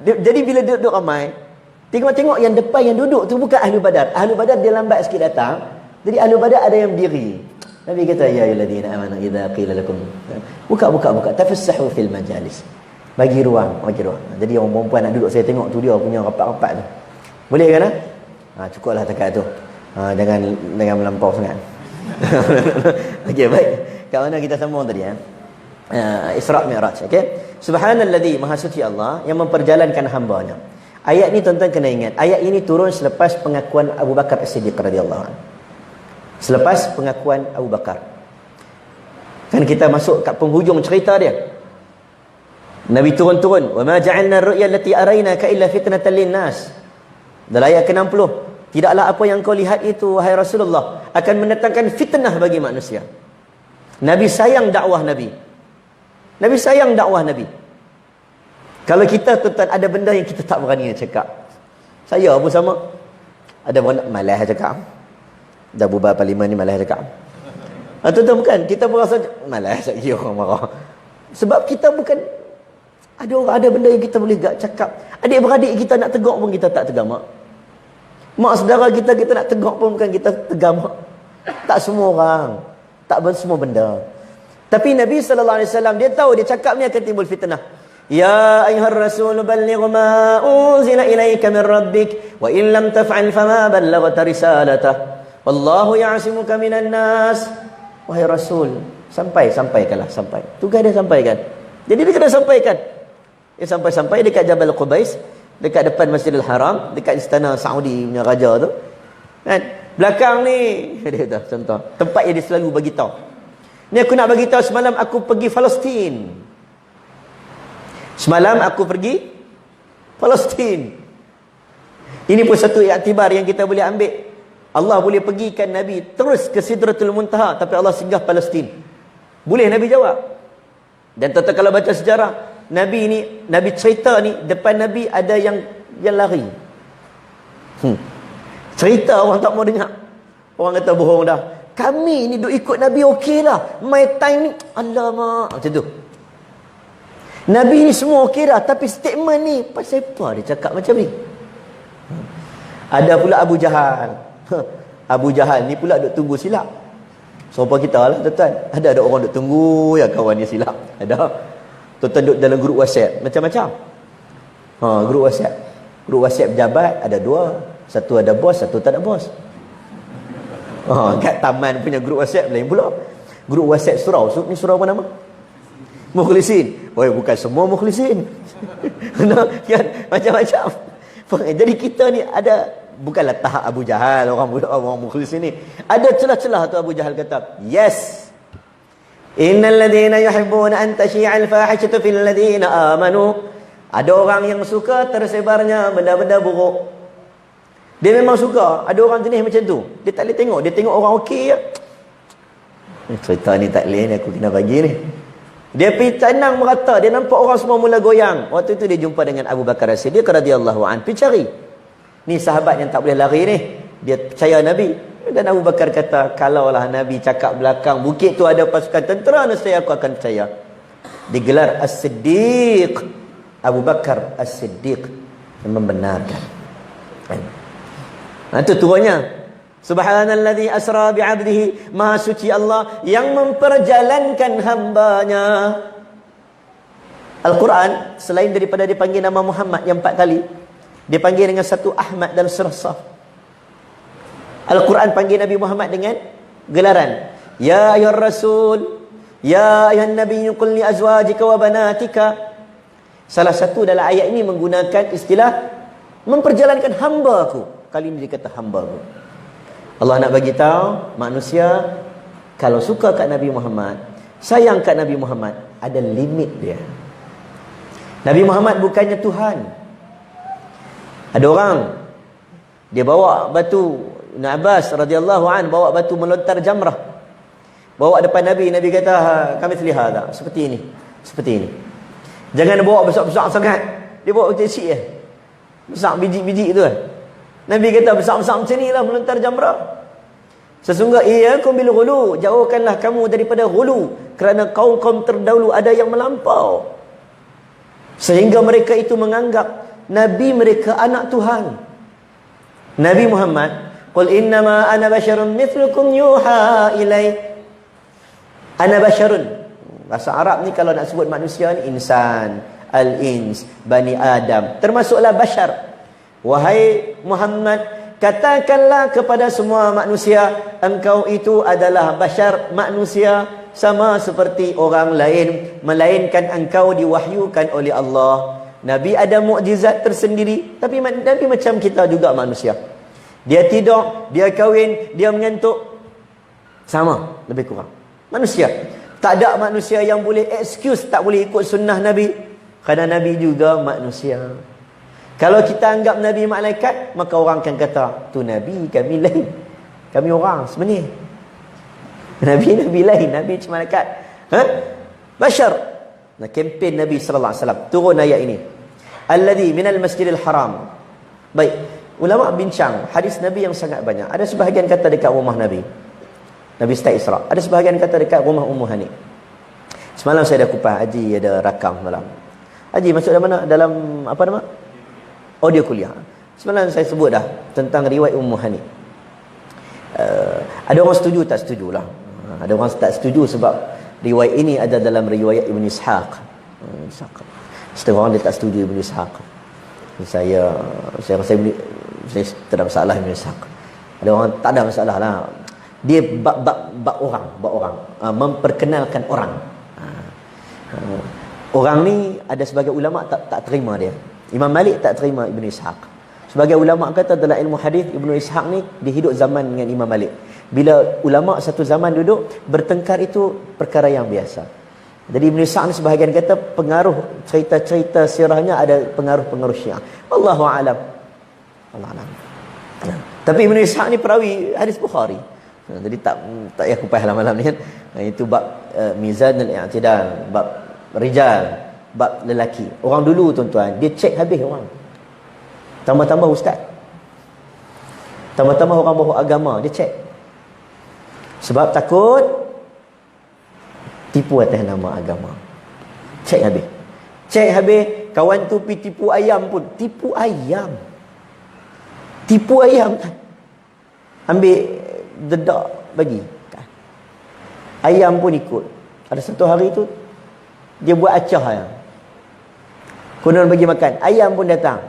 Jadi bila duduk ramai, tengok-tengok yang depan yang duduk tu bukan ahli Badar. Ahli Badar dia lambat sikit datang. Jadi ahli Badar ada yang berdiri. Nabi kata, ya ayyuhalladzina amanu idza qila lakum buka tafassahu fil majalis. Bagi ruang. Jadi orang perempuan nak duduk, saya tengok tu dia punya rapat-rapat tu. Boleh kan? Cukuplah takat tu. Jangan melampau sangat. Okey, baik. Kat mana kita sambung tadi Isra' Mi'raj, okey. Subhanalladzi, maha suci Allah yang memperjalankan hamba-Nya. Ayat ni tuan-tuan kena ingat, ayat ini turun selepas pengakuan Abu Bakar As-Siddiq radhiyallahu anhu. Selepas pengakuan Abu Bakar. Kan kita masuk kat penghujung cerita dia. Nabi turun, "Wa ma ja'alna ar-ru'ya allati araynaka illa fitnatan lin-nas." Dalam ayat ke-60, tidaklah apa yang kau lihat itu wahai Rasulullah akan mendatangkan fitnah bagi manusia. Nabi sayang dakwah Nabi. Nabi sayang dakwah Nabi. Kalau kita tuan-tuan ada benda yang kita tak berani nak cakap. Saya pun sama. Ada benda malas cakap. Dah bubar parlimen ni malas cakap. Tuan-tuan bukan, kita berasa malas lagi orang marah. Sebab kita bukan ada benda yang kita boleh cakap. Adik-beradik kita nak tegur pun kita tak tegur mak. Mak saudara kita nak tegur pun bukan kita tegur mak. Tak semua orang. Tak semua benda. Tapi Nabi SAW dia tahu, dia cakap ni akan timbul fitnah. Ya ayyuhar rasul balligh ma unzila ilaika min rabbik wa in lam taf'al fama ballaghta risalatah wallahu ya'simuka minan nas. Wahai Rasul, sampaikanlah. Tugas dia sampaikan. Jadi dia kena sampaikan. Dia sampai dekat Jabal Qubais, dekat depan Masjidil Haram, dekat istana Saudi punya raja tu. Kan? Belakang ni dia kata contoh, tempat yang dia selalu bagi tahu. Ni aku nak bagi tahu, semalam aku pergi Palestin. Ini pun satu iktibar yang kita boleh ambil. Allah boleh pergikan Nabi terus ke Sidratul Muntaha, tapi Allah singgah Palestin. Boleh Nabi jawab. Dan tentu kalau baca sejarah, Nabi cerita ni, depan Nabi ada yang lari. Cerita orang tak mau dengar. Orang kata bohong dah. Kami ni duk ikut Nabi okey lah. My time ni, alamak. Macam tu. Nabi ni semua okey dah. Tapi statement ni, pasal apa dia cakap macam ni? Ada pula Abu Jahal. Abu Jahal ni pula duk tunggu silap. Serupa kita lah tuan-tuan. Ada orang duk tunggu ya kawan dia silap. Ada. Tuan-tuan duk dalam grup WhatsApp. Macam-macam. Grup WhatsApp. Grup WhatsApp pejabat ada dua. Satu ada bos, satu tak ada bos. Kat taman punya grup WhatsApp lain pula. Grup WhatsApp surau. Ni surau apa nama? Mukhlisin. Bukan semua mukhlisin. Kan? Macam-macam. Jadi kita ni ada, bukanlah tahap Abu Jahal, orang mukhlisin ni. Ada celah-celah tu Abu Jahal kata, yes. Innal ladhina yuhibbuna an tashi'al fahishatu fil ladhina amanu. Ada orang yang suka tersebarnya benda-benda buruk. Dia memang suka. Ada orang jenis macam tu. Dia tak boleh tengok. Dia tengok orang okey je. Cerita ni tak boleh ni, aku kena bagi ni. Dia pergi tenang merata. Dia nampak orang semua mula goyang. Waktu tu dia jumpa dengan Abu Bakar As-Siddiq radhiyallahu anhu. Pergi cari. Ni sahabat yang tak boleh lari ni. Dia percaya Nabi. Dan Abu Bakar kata, kalaulah Nabi cakap belakang bukit tu ada pasukan tentera, nescaya aku akan percaya. Digelar As-Siddiq. Abu Bakar As-Siddiq, yang membenarkan. Itu turunnya. Subhanalladzi asra bi'abdihi, maha suci Allah yang memperjalankan hambanya. Al-Quran, selain daripada dipanggil nama Muhammad yang 4 kali, dipanggil dengan satu Ahmad dan surah Saf. Al-Quran panggil Nabi Muhammad dengan gelaran Ya ayuhar Rasul, Ya ayuhan Nabi, qul li azwajika wa banatika. Salah satu dalam ayat ini menggunakan istilah memperjalankan hamba aku. Kali ini dia kata hamba aku. Allah nak bagi tahu manusia kalau suka kat Nabi Muhammad, sayang kat Nabi Muhammad, ada limit dia. Nabi Muhammad bukannya Tuhan. Ada orang dia bawa batu, Ibn Abbas radhiyallahu an bawa batu melontar jamrah. Bawa depan Nabi, Nabi kata, kami terlihat tak? Seperti ini. Seperti ini. Jangan bawa besar-besar sangat. Dia bawa kecil je. Besar biji-biji tu. Nabi kata besar-besar macam ni lah melontar jamrah. Sesungguhnya iyyakum bil ghulu, jauhkanlah kamu daripada ghulu, kerana kaum-kaum terdahulu ada yang melampau sehingga mereka itu menganggap Nabi mereka anak Tuhan. Nabi Muhammad, qul innama ana basyarun mithlukum yuha ilai. Ana basyarun. Bahasa Arab ni kalau nak sebut manusia ni insan, al-ins, bani Adam, termasuklah basyar. Wahai Muhammad, katakanlah kepada semua manusia, engkau itu adalah basyar, manusia sama seperti orang lain, melainkan engkau diwahyukan oleh Allah. Nabi ada mukjizat tersendiri, tapi Nabi macam kita juga manusia. Dia tidur, dia kahwin, dia mengantuk, sama, lebih kurang manusia. Tak ada manusia yang boleh excuse tak boleh ikut sunnah Nabi, kerana Nabi juga manusia. Kalau kita anggap Nabi malaikat, maka orang akan kata, tu Nabi, kami lain. Kami orang sebenarnya. Nabi lain, Nabi cuma malaikat. Bashar. Nah, kempen Nabi sallallahu alaihi wasallam. Turun ayat ini. Alladhi minal masjidil haram. Baik, ulama bincang hadis Nabi yang sangat banyak. Ada sebahagian kata dekat rumah Nabi. Nabi start Isra. Ada sebahagian kata dekat rumah Ummu Hani. Semalam saya dah kupas, Haji ada rakam semalam. Haji masuk dalam mana? Dalam apa nama? Audio kuliah. Semalam saya sebut dah tentang riwayat Ummu Hani. Ada orang setuju tak setuju lah. Ada orang tak setuju sebab riwayat ini ada dalam riwayat Ibn Ishaq. Setengah orang dia tak setuju Ibn Ishaq. Saya rasa saya tak ada masalah Ibn Ishaq. Ada orang tak ada masalah lah. Dia bab orang, memperkenalkan orang. Orang ni ada sebagai ulama tak terima dia. Imam Malik tak terima Ibn Ishaq. Sebagai ulama kata dalam ilmu hadis, Ibn Ishaq ni dia hidup zaman dengan Imam Malik. Bila ulama satu zaman duduk bertengkar itu perkara yang biasa. Jadi Ibn Ishaq ni sebahagian kata pengaruh cerita-cerita sirahnya ada pengaruh-pengaruh Syiah. Wallahu a'lam. Allah a'lam. Tapi Ibn Ishaq ni perawi hadis Bukhari. Jadi tak payah kupas malam ni kan. Itu bab mizan al-i'tidal, bab rijal, bab lelaki. Orang dulu tuan-tuan, dia cek habis orang. Tambah-tambah ustaz. Tambah-tambah orang bawa agama, dia cek. Sebab takut tipu atas nama agama. Cek habis. Cek habis, kawan tu pergi tipu ayam pun. Tipu ayam. Tipu ayam kan. Ambil dedak bagi. Ayam pun ikut. Ada satu hari tu dia buat acah ayam. Konon bagi makan. Ayam pun datang.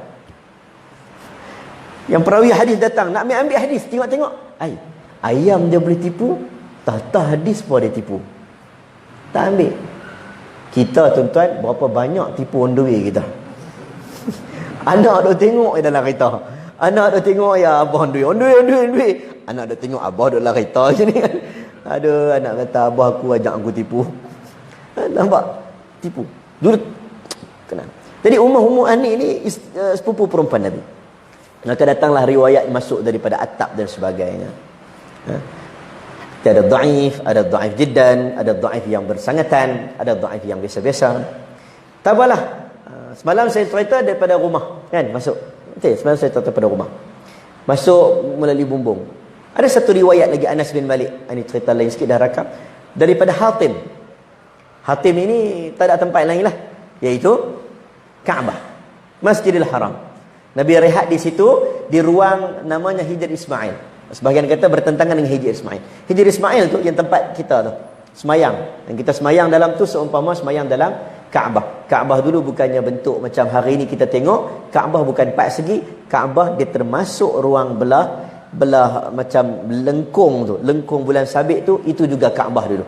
Yang perawi hadis datang. Nak ambil hadis. Tengok-tengok. Ayam dia boleh tipu. Tah hadis pun dia tipu. Tak ambil. Kita tuan-tuan berapa banyak tipu on the way kita. Anak dah tengok dalam kereta. Anak dah tengok ya abah on the way. Anak dah tengok abah duduk dalam kereta macam ni kan. Aduh, anak kata abah aku ajak aku tipu. Nampak? Tipu. Dulu kena. Jadi Ummu Hani ni sepupu perempuan Nabi. Maka datanglah riwayat masuk daripada Attab dan sebagainya. Ada dhaif, ada dhaif jiddan, ada dhaif yang bersangatan, ada dhaif yang biasa-biasa. Tak apalah. Semalam saya cerita daripada rumah kan masuk. Betul, semalam saya tonton pada rumah. Masuk melalui bumbung. Ada satu riwayat lagi Anas bin Malik. Ini cerita lain sikit dah rakam. Daripada Hatim. Hatim ini tak ada tempat lain lah. Iaitu Kaabah. Masjidil Haram. Nabi rehat di situ, di ruang namanya Hijr Ismail. Sebahagian kata bertentangan dengan Hijr Ismail. Hijr Ismail tu yang tempat kita tu. Semayang. Dan kita semayang dalam tu seumpama semayang dalam Kaabah. Kaabah dulu bukannya bentuk macam hari ini kita tengok. Kaabah bukan 4 segi. Kaabah dia termasuk ruang belah macam lengkung tu. Lengkung bulan sabit tu, itu juga Kaabah dulu.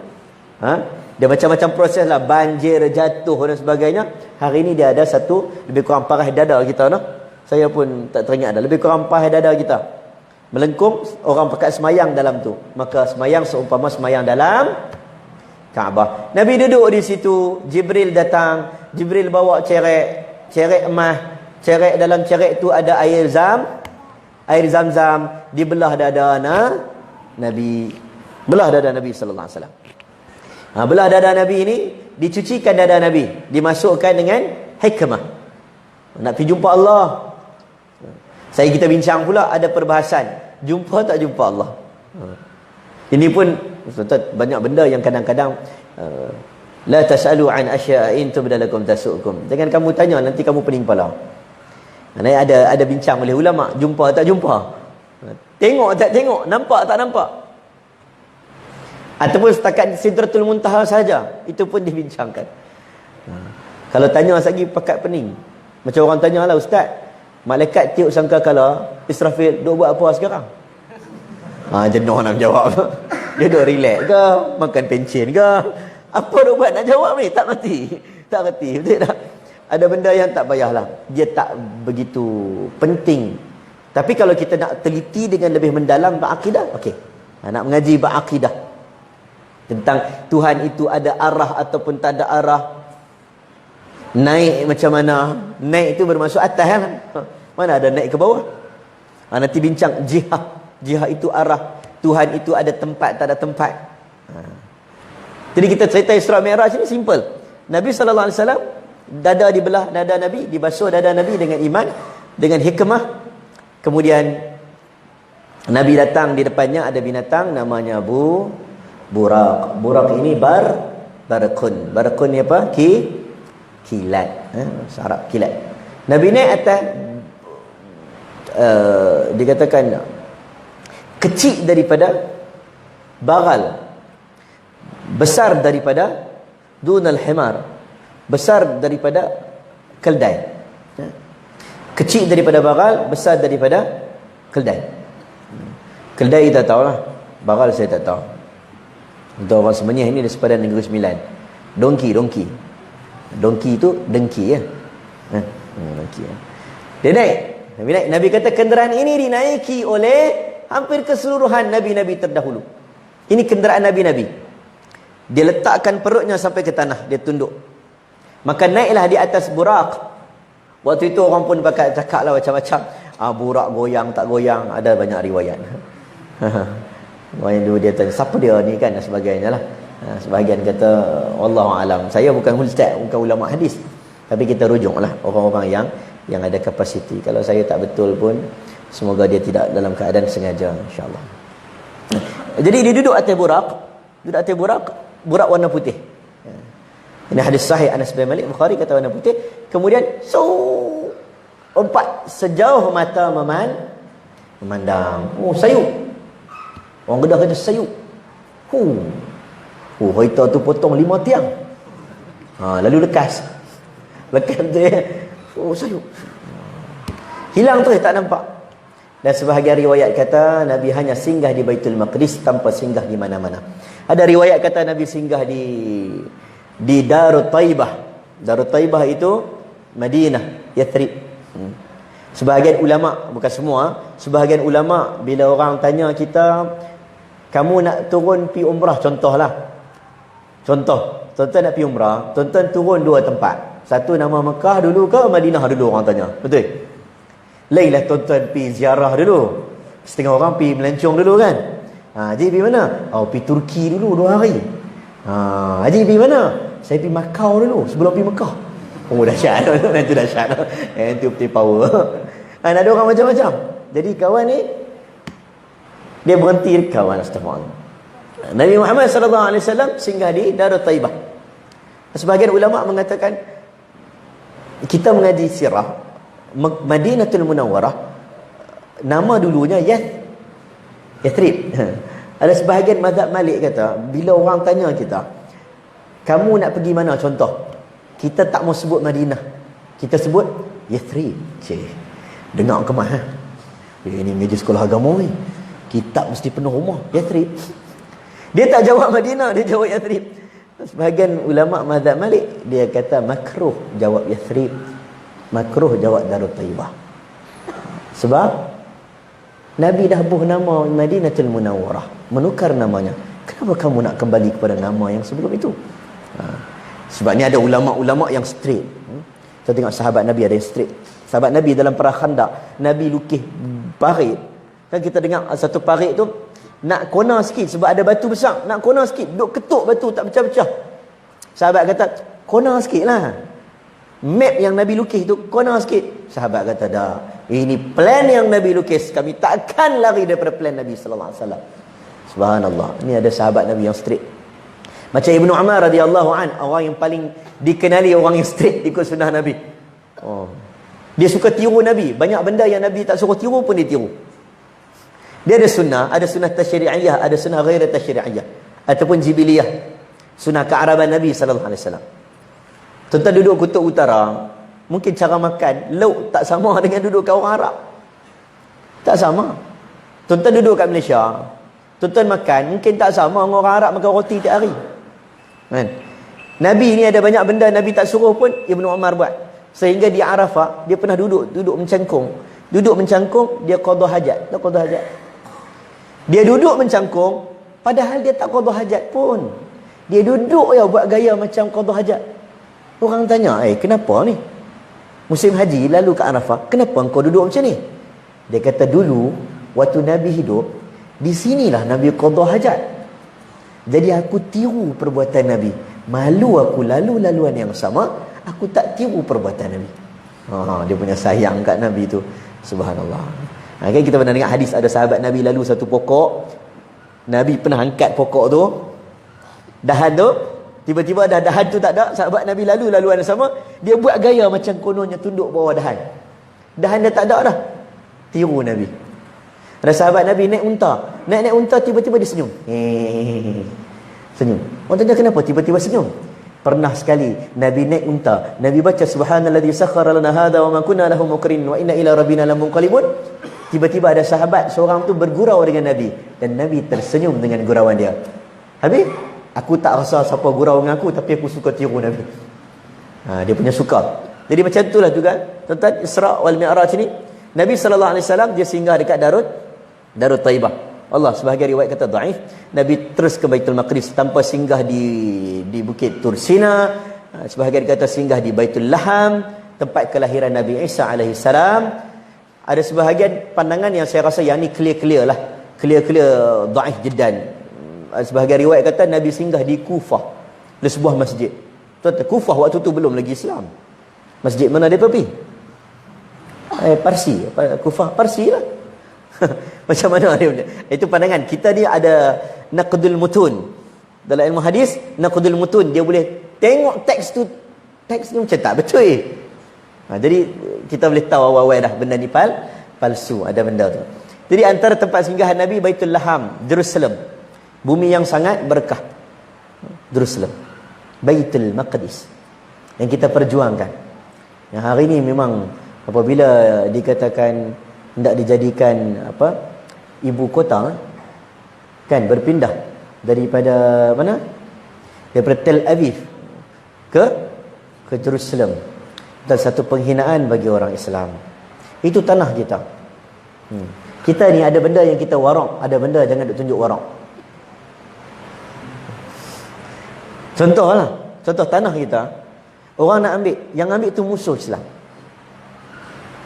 Dia macam-macam proses lah. Banjir, jatuh dan sebagainya. Hari ini dia ada satu, lebih kurang parah dada kita no? Saya pun tak teringat dah. Lebih kurang parah dada kita. Melengkung, orang pakai semayang dalam tu. Maka semayang seumpama semayang dalam Kaabah. Nabi duduk di situ, Jibril datang, Jibril bawa cerek emas, cerek dalam cerek tu ada air zam-zam, dibelah dada Nabi, belah dada Nabi sallallahu alaihi wasallam. Belah dada Nabi ini, dicucikan dada Nabi, dimasukkan dengan hikmah. Nak pergi jumpa Allah. Kita bincang pula ada perbahasan, jumpa tak jumpa Allah. Ini pun banyak benda yang kadang-kadang la tasalu an asya'in tubda lakum tasukum. Jangan kamu tanya, nanti kamu pening kepala. Ada bincang oleh ulama, jumpa tak jumpa, tengok tak tengok, nampak tak nampak, ataupun setakat Sidratul Muntaha saja, itu pun dibincangkan. Kalau tanya lagi pakat pening. Macam orang tanya lah, ustaz, malaikat tiup sangkakala Israfil duk buat apa sekarang? Jenuh nak jawab. Dia duk relax ke, makan pencen ke, apa duk buat nak jawab ni? Tak reti. Betul tak? Ada benda yang tak payahlah, dia tak begitu penting. Tapi kalau kita nak teliti dengan lebih mendalam berakidah, okey. Nak mengaji berakidah tentang Tuhan itu ada arah ataupun tak ada arah, naik macam mana, naik itu bermaksud atas kan? Mana ada naik ke bawah? Nanti bincang jihad itu arah, Tuhan itu ada tempat tak ada tempat. Jadi kita cerita Isra Mi'raj ini simple. Nabi sallallahu alaihi wasallam, dada dibelah dada Nabi, dibasuh dada Nabi dengan iman, dengan hikmah. Kemudian Nabi datang, di depannya ada binatang namanya Burak. Burak ini barakun. Barakun ni apa? Kilat. Arab kilat. Nabi naik atas, dikatakan kecil daripada bagal, besar daripada dunal himar, besar daripada keldai. Kecil daripada bagal, besar daripada keldai. Keldai kita tahu lah, bagal saya tak tahu. Untuk orang Semenyih ini, di sepadan Negeri Sembilan, Dongki itu dengki ya. Dengki ya. Dia naik. Nabi kata kenderaan ini dinaiki oleh hampir keseluruhan nabi-nabi terdahulu. Ini kenderaan nabi-nabi. Dia letakkan perutnya sampai ke tanah, dia tunduk. Maka naiklah di atas Burak. Waktu itu orang pun pakai cakap lah macam-macam. Burak goyang tak goyang, ada banyak riwayat. Orang dulu dia tanya, siapa dia ni kan, dan sebagainya lah. Sebahagian kata wallahu alam. Saya bukan ustaz, bukan ulama hadis, tapi kita rujuklah orang-orang yang ada kapasiti. Kalau saya tak betul pun, semoga dia tidak dalam keadaan sengaja, insya-Allah. Jadi dia duduk atas Burak. Burak warna putih. Ini hadis sahih Anas bin Malik, Bukhari kata warna putih. Kemudian empat sejauh mata memandang. Sayup. Orang Kedah kata sayup. Kereta tu potong 5 tiang. Lalu lekas dia. Sayup. Hilang terus, tak nampak. Dan sebahagian riwayat kata Nabi hanya singgah di Baitul Maqdis tanpa singgah di mana-mana. Ada riwayat kata Nabi singgah di Darut Taibah. Darut Taibah itu Madinah, Yathrib. Sebahagian ulama, bukan semua, sebahagian ulama bila orang tanya kita, kamu nak turun pi umrah, contoh nak pi umrah, tuan-tuan turun 2 tempat. Satu nama Mekah dulu ke Madinah dulu, orang tanya. Betul? Lainlah tuan-tuan pi ziarah dulu. Setengah orang pi melancong dulu kan. Haji pergi mana? Pergi Turki dulu 2 hari. Haji pergi mana? Saya pergi Macau dulu sebelum pergi Mekah. Dahsyat. Itu dahsyat. Itu betul power. Ada orang macam-macam. Jadi kawan ni dia berhenti kawan, astagfirullah. Nabi Muhammad sallallahu alaihi wasallam singgah di Darut Taibah. Sebahagian ulama mengatakan kita mengaji sirah Madinatul Munawwarah, nama dulunya Yathrib. Ada sebahagian mazhab Malik kata, bila orang tanya kita, kamu nak pergi mana, contoh, kita tak mau sebut Madinah, kita sebut Yathrib. Dengar kemas ini mengaji sekolah agama ni, kitab mesti penuh rumah. Yathrib. Dia tak jawab Madinah, dia jawab Yathrib. Sebahagian ulama mazhab Malik dia kata makruh jawab Yathrib, makruh jawab Darut Taibah. Sebab Nabi dah buh nama Madinatul Munawwarah, menukar namanya. Kenapa kamu nak kembali kepada nama yang sebelum itu? Sebab ni ada ulama-ulama yang straight. Kita tengok sahabat Nabi ada yang straight. Sahabat Nabi dalam perang Khandaq, Nabi lukis parit. Kan kita dengar satu parit tu nak kona sikit sebab ada batu besar, nak kona sikit, duk ketuk batu tak pecah-pecah. Sahabat kata, kona sikit lah. Map yang Nabi lukis tu, kona sikit. Sahabat kata, dah, ini plan yang Nabi lukis, kami takkan lari daripada plan Nabi sallallahu alaihi wasallam. Subhanallah. Ini ada sahabat Nabi yang straight. Macam Ibnu Umar radhiyallahu an, orang yang paling dikenali orang yang straight ikut sunnah Nabi. Dia suka tiru Nabi. Banyak benda yang Nabi tak suruh tiru pun dia tiru. Dia ada sunnah tasyri'iyah, ada sunnah ghair tasyri'iyah ataupun jibiliyah. Sunnah kearaban Nabi sallallahu alaihi wasallam. Tuan-tuan duduk kutub utara, mungkin cara makan lauk tak sama dengan duduk kat orang Arab. Tak sama. Tuan-tuan duduk kat Malaysia, tuan-tuan makan mungkin tak sama dengan orang Arab makan roti tiap hari. Kan? Nabi ni ada banyak benda Nabi tak suruh pun Ibnu Umar buat. Sehingga di Arafah dia pernah duduk mencangkung. Duduk mencangkung, dia qada hajat. Tak qada hajat. Dia duduk mencangkung padahal dia tak qada hajat pun. Dia duduk ya buat gaya macam qada hajat. Orang tanya, kenapa ni? Musim haji lalu ke Arafah, kenapa engkau duduk macam ni? Dia kata dulu waktu Nabi hidup, di sinilah Nabi qada hajat. Jadi aku tiru perbuatan Nabi. Malu aku lalu-laluan yang sama, aku tak tiru perbuatan Nabi. Dia punya sayang kat Nabi tu. Subhanallah. Kan kita pernah dengar hadis, ada sahabat Nabi lalu satu pokok, Nabi pernah angkat pokok tu, dahan tu, tiba-tiba dah dahan tu tak ada, sahabat Nabi lalu-laluan yang sama, dia buat gaya macam kononnya tunduk bawah dahan. Dahan dah tak ada dah. Tiru Nabi. Ada sahabat Nabi naik unta. Naik unta tiba-tiba dia senyum. Senyum. Orang tanya kenapa tiba-tiba senyum? Pernah sekali Nabi naik unta, Nabi baca subhanalladzi sakhkhara lana hadza wa ma kunna lahu muqrinin wa inna ila rabbina lamunqalibun. Tiba-tiba ada sahabat seorang tu bergurau dengan Nabi dan Nabi tersenyum dengan gurauan dia. Habis aku tak rasa siapa gurau dengan aku, tapi aku suka tiru Nabi. Dia punya suka. Jadi macam itulah juga tuan-tuan, Isra wal Mi'raj ni Nabi sallallahu alaihi wasallam dia singgah dekat Darut Taibah. Allah sebahagian riwayat kata dhaif. Nabi terus ke Baitul Maqdis tanpa singgah di Bukit Tur Sina. Sebahagian kata singgah di Baitul Laham, tempat kelahiran Nabi Isa alaihi salam. Ada sebahagian pandangan yang saya rasa yang ni clear lah. Clear dhaif jiddan. Sebahagian riwayat kata Nabi singgah di Kufah, di sebuah masjid. Tuan-tuan, Kufah waktu tu belum lagi Islam. Masjid mana dia pergi? Parsi. Kufah Parsi lah. Macam mana dia? Itu pandangan. Kita ni ada naqdul mutun. Dalam ilmu hadis, naqdul mutun, dia boleh tengok teks tu, teks ni macam tak betul. Jadi kita boleh tahu awal-awal dah benda ni palsu, ada benda tu. Jadi antara tempat singgahan Nabi Baitul Laham, Jerusalem. Bumi yang sangat berkah. Jerusalem. Baitul Maqdis. Yang kita perjuangkan. Yang hari ni memang apabila dikatakan hendak dijadikan ibu kota, kan berpindah daripada mana? Daripada Tel Aviv ke Jerusalem. Dan satu penghinaan bagi orang Islam. Itu tanah kita. Kita ni ada benda yang kita warak, ada benda jangan duk tunjuk warak. Contoh tanah kita, orang nak ambil, yang ambil tu musuh Islam.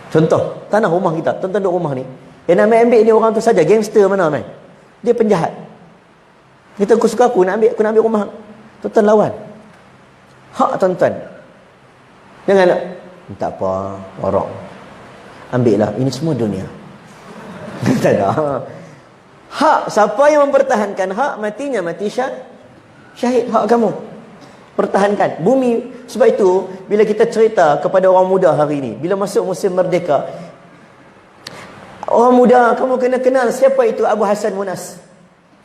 Contoh tanah rumah kita, tuan-tuan duk rumah ni, yang nak ambil ni orang tu saja, gangster mana main. Dia penjahat. Kita aku suka aku nak ambil rumah. Tuan-tuan lawan. Hak tuan-tuan. Jangan tak apa, warak. ambillah, ini semua dunia. Tak ada. Hak, siapa yang mempertahankan hak, matinya mati syahid. Hak kamu pertahankan bumi. Sebab itu bila kita cerita kepada orang muda hari ini, bila masuk musim merdeka, orang muda, kamu kena kenal siapa itu Abu Hassan Munas.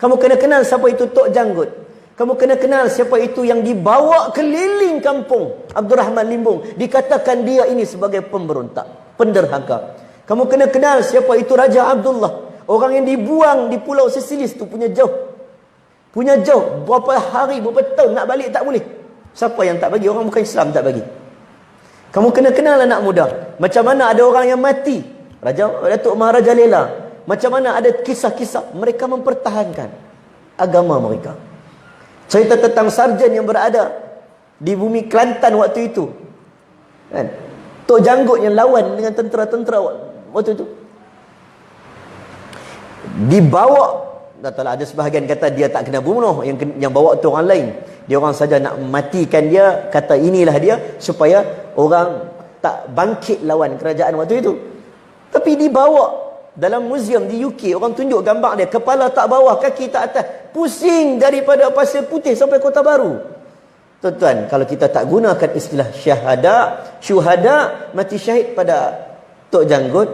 Kamu kena kenal siapa itu Tok Janggut. Kamu kena kenal siapa itu yang dibawa keliling kampung Abdul Rahman Limbung, dikatakan dia ini sebagai pemberontak, penderhaka. Kamu kena kenal siapa itu Raja Abdullah, orang yang dibuang di Pulau Sesilis tu, punya jauh, berapa hari, berapa tahun nak balik tak boleh. Siapa yang tak bagi? Orang bukan Islam tak bagi. Kamu kena kenal anak muda, macam mana ada orang yang mati, Datuk Maharaja Lela, macam mana ada kisah-kisah mereka mempertahankan agama mereka. Cerita tentang sarjan yang berada di bumi Kelantan waktu itu, kan? Tok Janggut yang lawan dengan tentera-tentera waktu itu, dibawa. Ada sebahagian kata dia tak kena bunuh, yang bawa tu orang lain. Dia orang saja nak matikan dia, kata inilah dia, supaya orang tak bangkit lawan kerajaan waktu itu. Tapi dibawa dalam muzium di UK, orang tunjuk gambar dia, kepala tak bawah, kaki tak atas, pusing daripada Pasir Putih sampai Kota Baru. Tuan-tuan, kalau kita tak gunakan istilah syuhada, mati syahid pada Tok Janggut,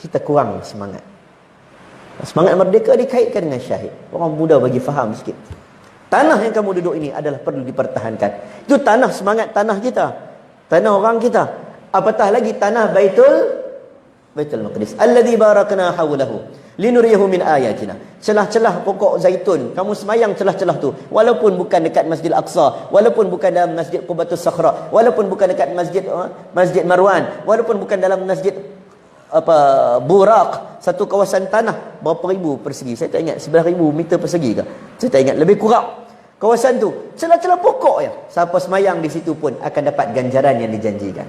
kita kurang semangat. Semangat merdeka dikaitkan dengan syahid. Orang muda bagi faham sikit. Tanah yang kamu duduk ini adalah perlu dipertahankan. Itu tanah, semangat tanah kita, tanah orang kita. Apatah lagi tanah Baitul Maqdis, alladzi barakna hawlahu linuriyahu min ayatina. Celah-celah pokok zaitun, kamu semayang celah-celah tu, walaupun bukan dekat Masjid Al-Aqsa, walaupun bukan dalam Masjid Qubatus Sakhra, walaupun bukan dekat Masjid Marwan, walaupun bukan dalam Masjid Buraq, satu kawasan tanah berapa ribu persegi, saya tak ingat, 11,000 meter persegi ke, saya tak ingat, lebih kurang kawasan tu, celah-celah pokok ya. Siapa semayang di situ pun akan dapat ganjaran yang dijanjikan.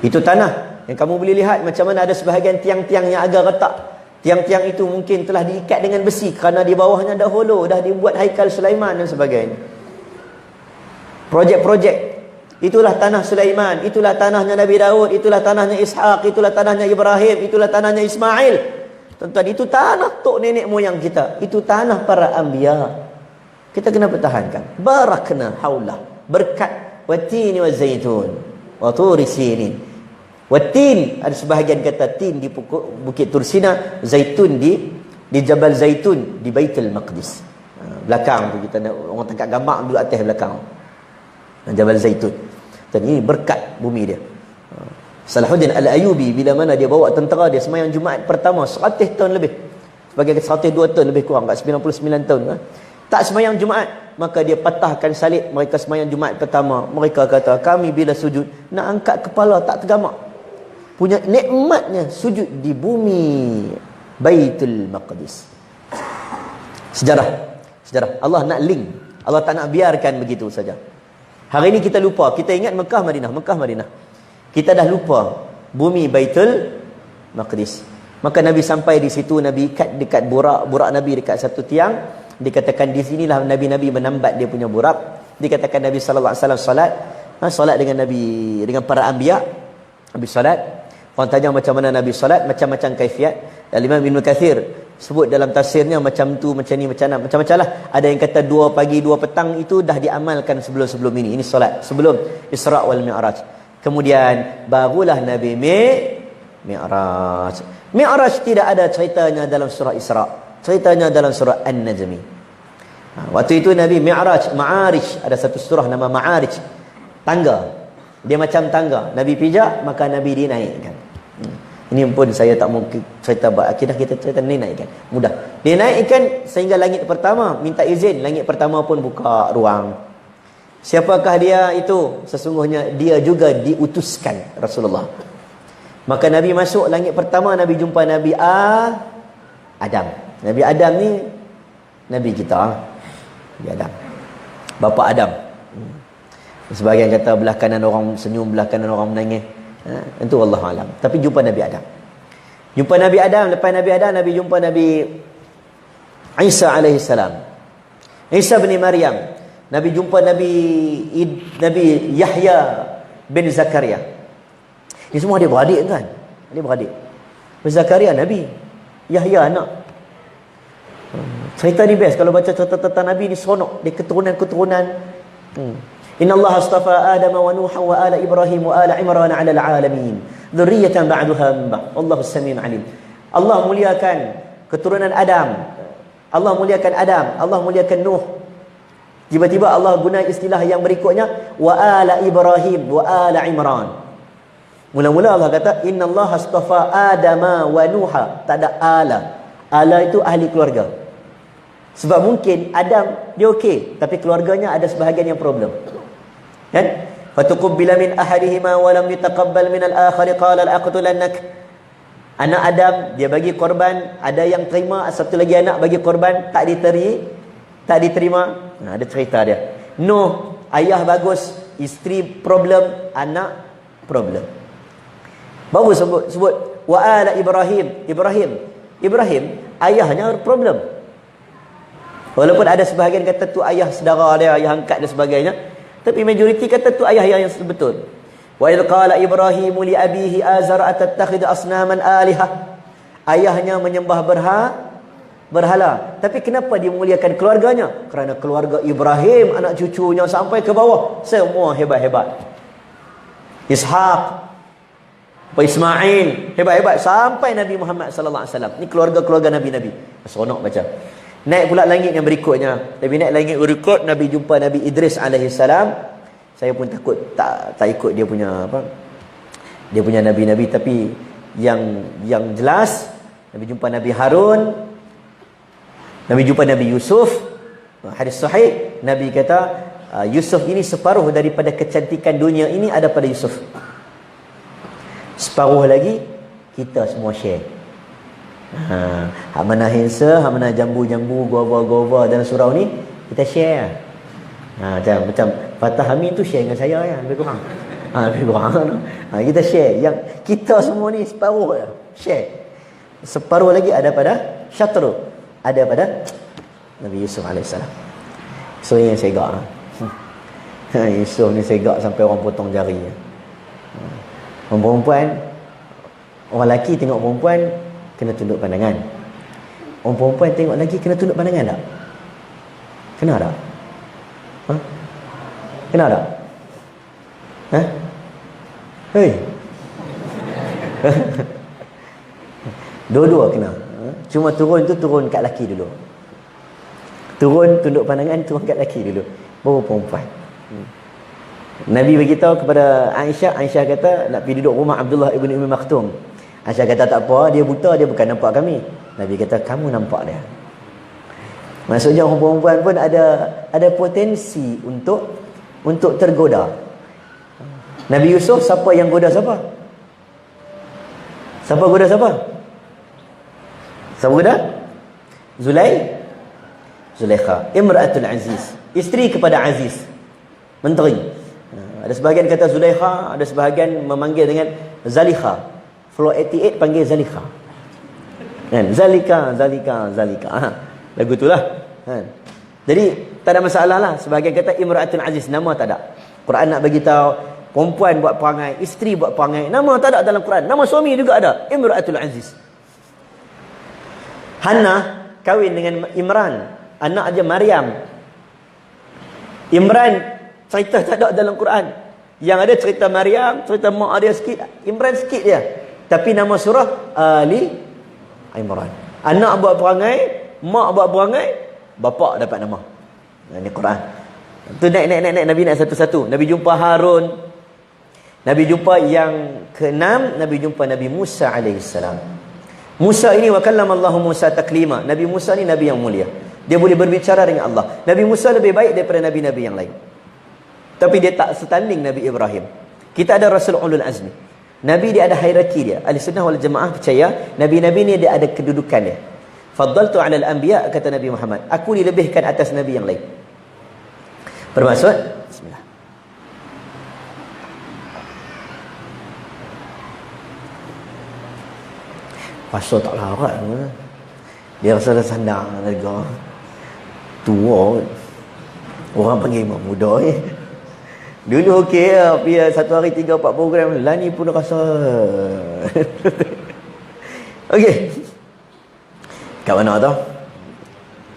Itu tanah yang kamu boleh lihat macam mana ada sebahagian tiang-tiang yang agak retak. Tiang-tiang itu mungkin telah diikat dengan besi kerana di bawahnya dahulu dah dibuat haikal Sulaiman dan sebagainya. Projek-projek. Itulah tanah Sulaiman, itulah tanahnya Nabi Daud, itulah tanahnya Ishaq, itulah tanahnya Ibrahim, itulah tanahnya Ismail. Tuan-tuan, itu tanah tok nenek moyang kita. Itu tanah para anbiya. Kita kena pertahankan. Barakna haulah, berkat watini wa zaitun wa turi sinin. Watin, ada sebahagian kata tin di Bukit Tursina, zaitun di Jabal Zaitun di Baitul Maqdis. Belakang tu kita orang tangkap gambar duduk atas belakang. Jabal Zaitun. Dan ini berkat bumi dia. Salahuddin Al-Ayyubi bila mana dia bawa tentera dia semayang Jumaat pertama 100 tahun lebih. Sebagai 102 tahun lebih kurang, kat 99 tahun. Tak semayang Jumaat, maka dia patahkan salib mereka semayang Jumaat pertama. Mereka kata, kami bila sujud nak angkat kepala tak tergamak. Punya nikmatnya sujud di bumi Baitul Maqdis. Sejarah. Allah nak link. Allah tak nak biarkan begitu saja. Hari ini kita lupa. Kita ingat Mekah Madinah. Kita dah lupa bumi Baitul Maqdis. Maka Nabi sampai di situ, Nabi ikat dekat burak Nabi dekat satu tiang. Dikatakan di sinilah Nabi-Nabi menambat dia punya burak. Dikatakan Nabi sallallahu alaihi wasallam solat dengan Nabi, dengan para anbiya. Nabi solat. Orang tanya macam mana Nabi solat, macam-macam kaifiat. Imam Ibn Kathir sebut dalam tafsirnya macam tu, macam ni, macam-macam lah. Ada yang kata 2 pagi 2 petang itu dah diamalkan sebelum ini. Ini solat sebelum Isra' wal Mi'raj. Kemudian barulah Nabi Mi'raj. Mi'raj tidak ada ceritanya dalam surah Isra'. Ceritanya dalam surah An-Najmi. Waktu itu Nabi Mi'raj, Ma'arij, ada satu surah nama Ma'arij. Tangga. Dia macam tangga. Nabi pijak, maka Nabi dinaikkan. Ini pun saya tak mau cerita bab akidah, kita cerita ni naikkan. Mudah. Dia naikkan sehingga langit pertama, minta izin, langit pertama pun buka ruang. Siapakah dia itu? Sesungguhnya dia juga diutuskan Rasulullah. Maka Nabi masuk langit pertama, Nabi jumpa Nabi Adam. Nabi Adam ni Nabi kita. Nabi Adam. Bapa Adam. Sebahagian kata belah kanan orang senyum, belah kanan orang menangis. Itu Allah alam. Tapi jumpa Nabi Adam. Lepas Nabi Adam, Nabi jumpa Nabi Isa alaihi salam. Isa bin Maryam. Nabi jumpa Nabi Yahya bin Zakaria. Ini semua dia beradik kan? Adik-beradik. Zakaria Nabi, Yahya anak. Cerita ni best. Kalau baca cerita tentang Nabi ni seronok. Dia keturunan-keturunan. Inna Allah astafa Adam wa Nuha wa ala Ibrahim wa ala Imran ala al-alamin. Dhurriyatan ba'duha min ba'd. Allahu as-sami'un alim. Allah muliakan keturunan Adam. Allah muliakan Adam. Allah muliakan Nuh. Tiba-tiba Allah guna istilah yang berikutnya, wa ala Ibrahim wa ala Imran. Mula-mula Allah kata inna Allah astafa Adam wa Nuha. Tak ada ala. Ala itu ahli keluarga. Sebab mungkin Adam dia okey, tapi keluarganya ada sebahagian yang problem. Kan? Fatuqabbala min ahadihima wa lam yutaqabbal min al-akhar qala al-aqtulannak. Anak Adam dia bagi korban, ada yang terima, satu lagi anak bagi korban tak diterima. Ada cerita dia. Nuh, ayah bagus, isteri problem, anak problem. Baru sebut wa ala Ibrahim, ayahnya problem. Walaupun ada sebahagian kata tu ayah saudara dia, ayah angkat dan sebagainya, tapi majoriti kata tu ayah yang betul. Wa idh qala Ibrahim li abihi azar atattakhidhu asnaman alihah. Ayahnya menyembah berhala. Tapi kenapa dia muliakan keluarganya? Kerana keluarga Ibrahim, anak cucunya sampai ke bawah, semua hebat-hebat. Ishaq, Ismail, hebat-hebat sampai Nabi Muhammad sallallahu alaihi wasallam. Ni keluarga-keluarga nabi-nabi. Seronok baca. Naik pula langit yang berikutnya. Nabi naik langit berikut, Nabi jumpa Nabi Idris alaihi salam. Saya pun takut tak ikut dia punya apa? Dia punya nabi-nabi, tapi yang jelas Nabi jumpa Nabi Harun. Nabi jumpa Nabi Yusuf. Hadis sahih, Nabi kata Yusuf ini separuh daripada kecantikan dunia ini ada pada Yusuf. Separuh lagi kita semua share. Hak mana handsome, hak mana jambu-jambu, gova-gova dalam surau ni kita share. Macam Fatah Amin tu share dengan saya ya, lebih kurang. Lebih kurang. Kita share. Yang kita semua ni separuh share. Separuh lagi ada pada Syatru, ada pada Nabi Yusuf AS. So yang segak. Yusuf ni segak sampai orang potong jari. Orang perempuan, orang lelaki tengok perempuan kena tunduk pandangan. Orang perempuan tengok lelaki kena tunduk pandangan tak? Kena tak? Kena tak? Hei. Dua-dua kena. Cuma turun tu turun kat lelaki dulu. Turun tunduk pandangan, turun kat lelaki dulu. Baru perempuan. Nabi beritahu kepada Aisyah. Aisyah kata nak pergi duduk rumah Abdullah ibn Ummi Maktum. Aisyah kata tak apa, dia buta, dia bukan nampak kami. Nabi kata kamu nampak dia. Maksudnya orang perempuan pun ada potensi untuk tergoda. Nabi Yusuf siapa yang goda siapa? Siapa goda siapa? Siapa goda? Zulaikha, Imra'atul Aziz, isteri kepada Aziz, menteri. Ada sebahagian kata Zulaikha, ada sebahagian memanggil dengan Zalikha. Floor 88 panggil Zalikha. Kan? Zalika. Lagu itulah. Kan? Jadi tak ada masalah lah. Sebahagian kata Imra'atul Aziz, nama tak ada. Quran nak bagi tahu perempuan buat perangai, isteri buat perangai, nama tak ada dalam Quran. Nama suami juga ada, Imra'atul Aziz. Hannah kahwin dengan Imran, anak aja Maryam. Imran cerita tak ada dalam Quran. Yang ada cerita Maryam, cerita mak dia sikit, Imran sikit dia. Tapi nama surah Ali Imran. Anak buat perangai, mak buat perangai, bapa dapat nama. Ini Quran. Tu naik Nabi naik satu-satu. Nabi jumpa Harun. Nabi jumpa yang ke-6, Nabi jumpa Nabi Musa alaihissalam. Musa ini wa kallama Allahu Musa taklima. Nabi Musa ni nabi yang mulia. Dia boleh berbicara dengan Allah. Nabi Musa lebih baik daripada nabi-nabi yang lain. Tapi dia tak setanding Nabi Ibrahim. Kita ada Rasul Ulul Azmi. Nabi dia ada hierarki dia. Ahli-sunnah wal jamaah percaya Nabi-Nabi ni dia ada kedudukan dia. Faddaltu 'alal anbiya, kata Nabi Muhammad, aku dilebihkan atas nabi yang lain. Bermaksud bismillah. Pasal tak larat. Dia rasa dah sandang harga. Tua. Orang panggil mak muda. Dulu okey lah, pergi satu hari 3-4 program. Lah ni pun rasa. Okey. Kat mana tu?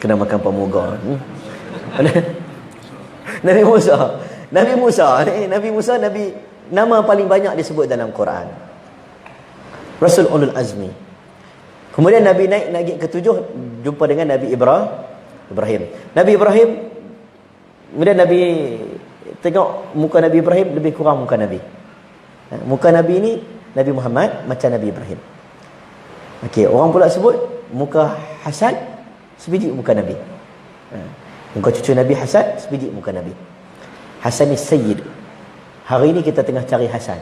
Kena makan pemuga. Nabi Musa, nama paling banyak disebut dalam Quran. Rasul Ulul Azmi. Kemudian Nabi naik ke-7, jumpa dengan Nabi Ibrahim. Nabi Ibrahim, kemudian Nabi tengok muka Nabi Ibrahim lebih kurang muka Nabi. Muka Nabi ni Nabi Muhammad macam Nabi Ibrahim. Okey, orang pula sebut muka Hasan sebiji muka Nabi. Muka cucu Nabi Hasan sebiji muka Nabi. Hasan ni Sayyid. Hari ini kita tengah cari Hasan.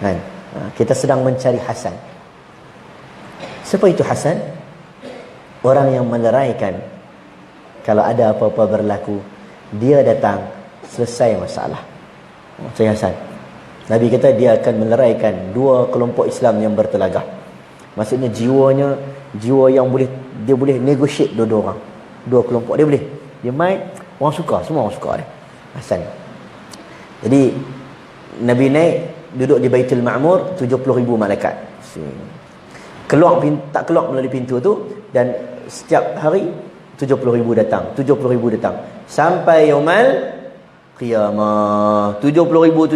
Kan? Kita sedang mencari Hasan. Siapa itu Hasan? Orang yang meleraikan kalau ada apa-apa berlaku, dia datang selesai masalah. Cari Hasan. Nabi kata dia akan meleraikan dua kelompok Islam yang bertelagah. Maksudnya jiwa yang dia boleh negotiate dua orang. Dua kelompok dia boleh. Dia main, orang suka, semua orang suka dia. Hasan. Jadi Nabi naik duduk di Baitul Ma'mur, 70,000 malaikat. Tak keluar melalui pintu tu, dan setiap hari 70,000 datang. Sampai Yaumal Qiyamah. 70,000.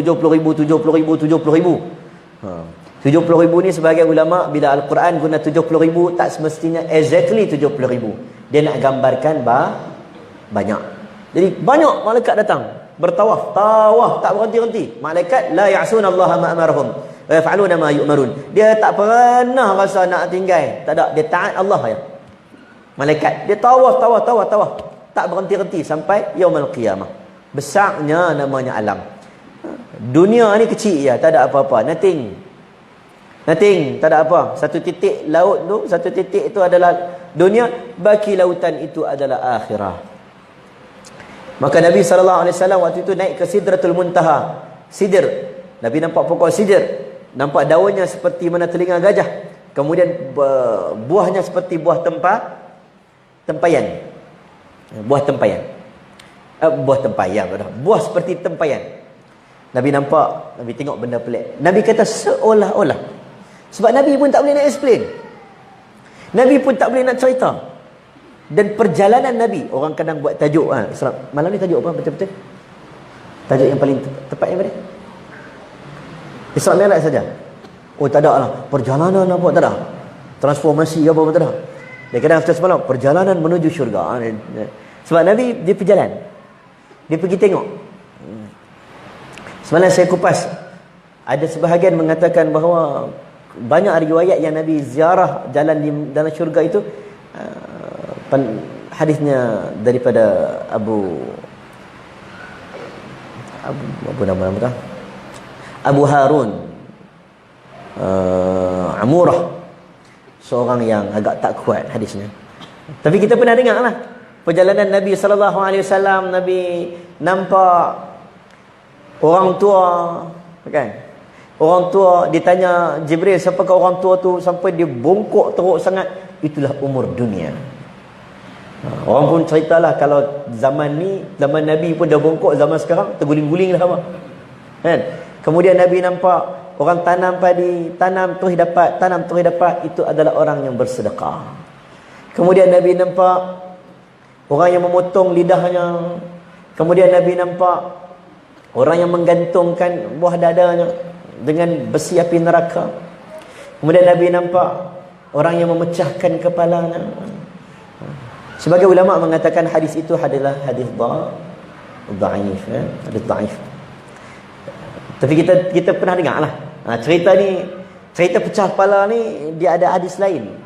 70,000 ni sebagai ulama, bila Al-Quran guna 70,000, tak semestinya exactly 70,000. Dia nak gambarkan banyak. Jadi banyak malaikat datang bertawaf, tak berhenti-henti. Malaikat la ya'sunallaha ma amarahum wa yaf'aluna ma yu'marun. Dia tak pernah rasa nak tinggal. Tak ada, dia taat Allah ya. Malaikat dia tawaf, tak berhenti-henti sampai yaumul qiyamah. Besarnya namanya alam. Dunia ni kecil ya, tak ada apa-apa, nothing, tak ada apa. Satu titik laut tu, satu titik itu adalah dunia, baki lautan itu adalah akhirah. Maka Nabi SAW waktu itu naik ke Sidratul Muntaha. Sidr, Nabi nampak pokok sidr, nampak daunnya seperti mana telinga gajah, kemudian buahnya seperti buah tempayan. Buah seperti tempayan. Nabi nampak, Nabi tengok benda pelik. Nabi kata seolah-olah, sebab Nabi pun tak boleh nak explain, Nabi pun tak boleh nak cerita. Dan perjalanan Nabi, orang kadang buat tajuk malam ni tajuk apa betul-betul? Tajuk yang paling tepat yang mana? Isra Mi'raj saja. Oh tak ada lah, perjalanan apa tak ada, transformasi apa tak ada. Dia kadang semalam perjalanan menuju syurga. Sebab Nabi dia berjalan, dia pergi tengok. Semalam saya kupas, ada sebahagian mengatakan bahawa banyak riwayat yang Nabi ziarah jalan di dalam syurga itu. Hadisnya daripada Abu Harun Amurah, seorang yang agak tak kuat hadisnya. Tapi kita pernah dengar lah perjalanan Nabi SAW. Nabi nampak orang tua, kan? Orang tua ditanya Jibril, siapakah orang tua tu, sampai dia bongkok teruk sangat. Itulah umur dunia. Orang pun ceritalah kalau zaman Nabi pun dah bongkok, zaman sekarang terguling-guling lah apa. Kan? Kemudian Nabi nampak orang tanam padi, tanam terus dapat, itu adalah orang yang bersedekah. Kemudian Nabi nampak orang yang memotong lidahnya. Kemudian Nabi nampak orang yang menggantungkan buah dadanya dengan besi api neraka. Kemudian Nabi nampak orang yang memecahkan kepalanya. Sebagai ulama mengatakan hadis itu adalah hadis dhaif, hadis dhaif. Tapi kita pernah dengar lah. Cerita pecah kepala ni dia ada hadis lain,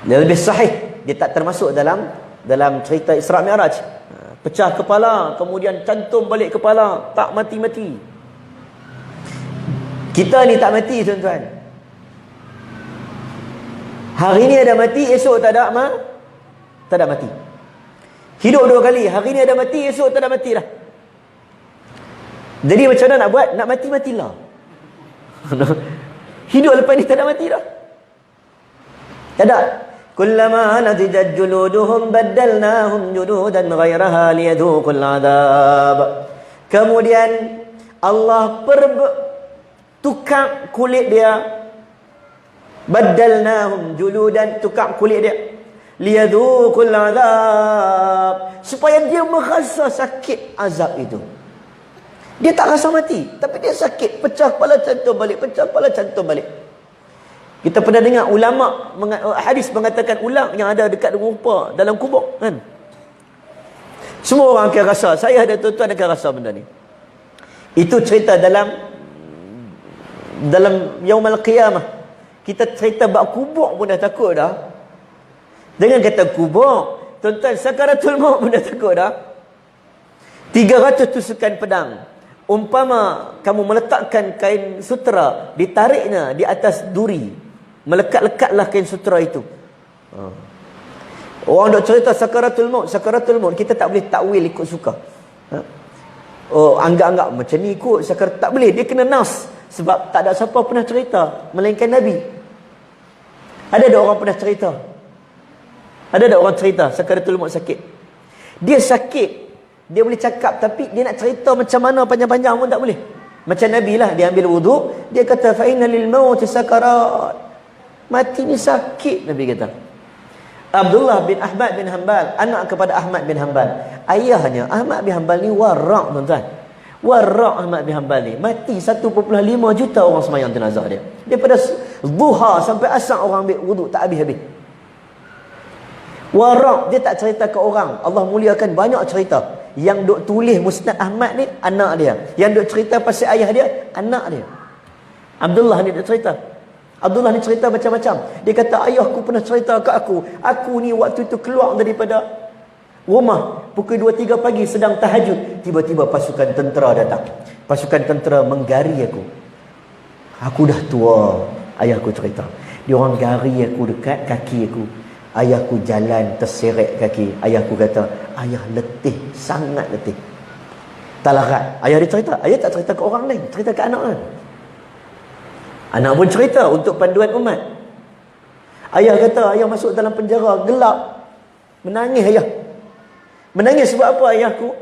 Dia lebih sahih, dia tak termasuk dalam cerita Isra Mi'raj. Pecah kepala, kemudian cantum balik kepala, tak mati-mati. Kita ni tak mati tuan-tuan. Hari ni ada mati, esok tak ada mati. Hidup dua kali, hari ni ada mati, esok tak ada mati dah. Jadi macam mana nak buat? Nak mati-matilah. Hidup lepas ni tak ada mati dah. Tak ada. Kullama nadijat juluduhum baddalnahum juludan ghairaha liyadhuqul adab. Kemudian Allah tukar kulit dia. Baddalnahum juludan, tukar kulit dia. Liyadhuqul adab, supaya dia merasa sakit azab itu. Dia tak rasa mati, tapi dia sakit, pecah kepala cantum balik, pecah kepala cantum balik. Kita pernah dengar ulama hadis mengatakan ular yang ada dekat rupa dalam kubur kan. Semua orang akan rasa, saya ada tuan-tuan akan rasa benda ni. Itu cerita dalam yaumul qiyamah. Kita cerita bab kubur pun dah takut dah. Dengan kata kubur, tuan-tuan, sakaratul maut pun dah takut dah. 300 tusukan pedang. Umpama kamu meletakkan kain sutera, ditariknya di atas duri, melekat-lekatlah kain sutera itu. Orang dok cerita sakaratul maut, kita tak boleh takwil ikut suka. Oh, anggap-anggap macam ni ikut sakarat, tak boleh, dia kena nas. Sebab tak ada siapa pernah cerita melainkan Nabi. Ada orang pernah cerita? Ada orang cerita sakaratul maut sakit? Dia sakit, dia boleh cakap, tapi dia nak cerita macam mana panjang-panjang pun tak boleh. Macam Nabi lah, dia ambil wuduk, dia kata fa inna lil mauti sakarat. Mati ni sakit, Nabi kata. Abdullah bin Ahmad bin Hanbal, anak kepada Ahmad bin Hanbal. Ayahnya Ahmad bin Hanbal ni warak, tuan-tuan. Warak Ahmad bin Hanbal ni. Mati 1.5 juta orang semayang jenazah dia. Daripada duha sampai asar orang ambil wuduk tak habis-habis. Warak, dia tak cerita ke orang. Allah muliakan banyak cerita. Yang duk tulis Musnad Ahmad ni anak dia. Yang duk cerita pasal ayah dia anak dia. Abdullah ni duk cerita. Abdullah ni cerita macam-macam. Dia kata ayahku pernah cerita ke aku. Aku ni waktu itu keluar daripada rumah pukul 2-3 pagi sedang tahajud. Tiba-tiba pasukan tentera datang. Pasukan tentera menggari aku. Aku dah tua. Ayahku cerita. Dia orang gari aku dekat kaki aku. Ayahku jalan terseret kaki. Ayahku kata, ayah letih, sangat letih. Tak larat. Ayah dia cerita. Ayah tak cerita ke orang lain, cerita ke anak kan. Anak pun cerita untuk panduan umat. Ayah kata, ayah masuk dalam penjara, gelap. Menangis ayah. Menangis sebab apa ayahku?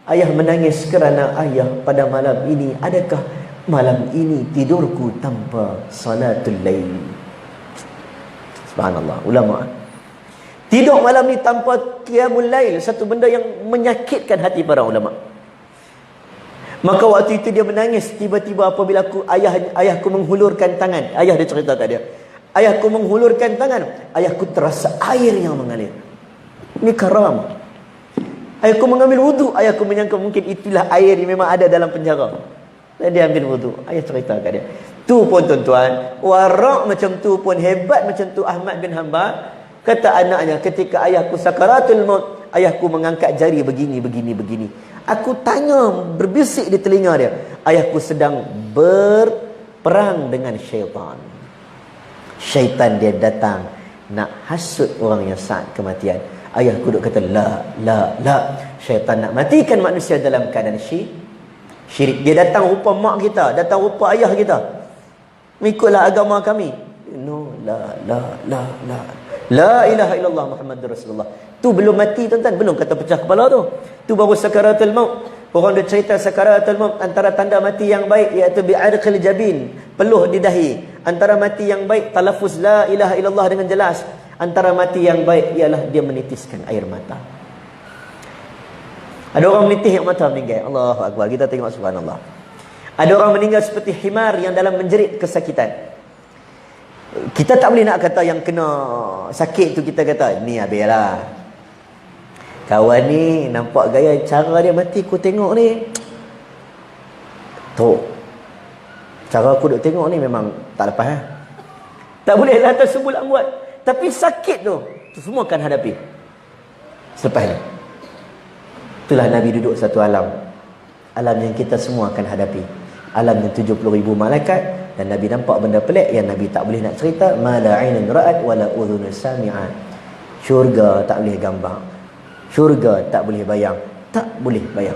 Ayah menangis kerana ayah pada malam ini, adakah malam ini tidurku tanpa salatul lail. Subhanallah, ulama. Tidur malam ni tanpa qiyamul lail, satu benda yang menyakitkan hati para ulama. Maka waktu itu dia menangis. Tiba-tiba apabila ayahku menghulurkan tangan. Ayah dia cerita kat dia. Ayahku menghulurkan tangan. Ayahku terasa air yang mengalir. Ini karam. Ayahku mengambil wuduk. Ayahku menyangka mungkin itulah air yang memang ada dalam penjara. Dan dia ambil wuduk. Ayah cerita kat dia. Tu pun tuan-tuan, warak macam tu pun, hebat macam tu Ahmad bin Hanbal. Kata anaknya, ketika ayahku sakaratul maut, ayahku mengangkat jari begini. Aku tanya, berbisik di telinga dia, ayahku sedang berperang dengan syaitan. Syaitan dia datang nak hasut orang yang saat kematian. Ayahku duk kata la. Syaitan nak matikan manusia dalam keadaan syirik. Dia datang rupa mak kita, datang rupa ayah kita. Ikutlah agama kami. No, la ilaha illallah Muhammadur Rasulullah. Tu belum mati tuan-tuan, belum kata pecah kepala tu. Tu baru sakaratul maut. Orang dia cerita sakaratul maut, antara tanda mati yang baik iaitu bi'arqil jabin, peluh di dahi. Antara mati yang baik talaffuz la ilaha illallah dengan jelas. Antara mati yang baik ialah dia menitiskan air mata. Ada orang menitis air mata meninggal. Allahu akbar. Kita tengok subhanallah. Ada orang meninggal seperti himar yang dalam menjerit kesakitan. Kita tak boleh nak kata yang kena sakit tu kita kata ni habislah. Kawan ni nampak gaya cara dia mati aku tengok ni. Tu. Cara aku duk tengok ni memang tak lepas eh. Tak boleh lah tersebut buat. Tapi sakit tu semua akan hadapi. Selepas ni. Itulah Nabi duduk satu alam. Alam yang kita semua akan hadapi. Alam yang 70,000 malaikat. Dan Nabi nampak benda pelik yang Nabi tak boleh nak cerita. Ma la 'ainun ra'at wa la udhun sami'at. Syurga tak boleh gambar. Syurga tak boleh bayang. Tak boleh bayang.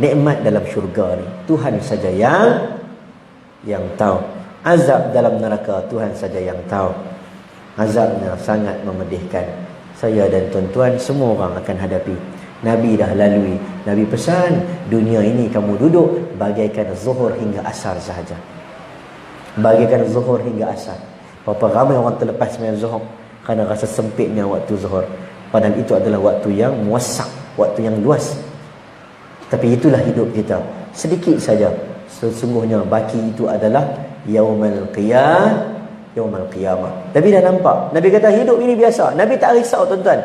Nikmat dalam syurga ni Tuhan saja yang tahu. Azab dalam neraka Tuhan saja yang tahu. Azabnya sangat memedihkan. Saya dan tuan-tuan semua orang akan hadapi. Nabi dah lalui. Nabi pesan, dunia ini kamu duduk bagaikan zuhur hingga asar sahaja. Bagaikan zuhur hingga asar. Berapa ramai orang terlepas sembahyang zuhur kerana rasa sempitnya waktu zuhur. Padahal itu adalah waktu yang muassak, waktu yang luas. Tapi itulah hidup kita. Sedikit saja. Sesungguhnya baki itu adalah yaumul qiyamah. Nabi dah nampak. Nabi kata hidup ini biasa. Nabi tak risau tuan-tuan.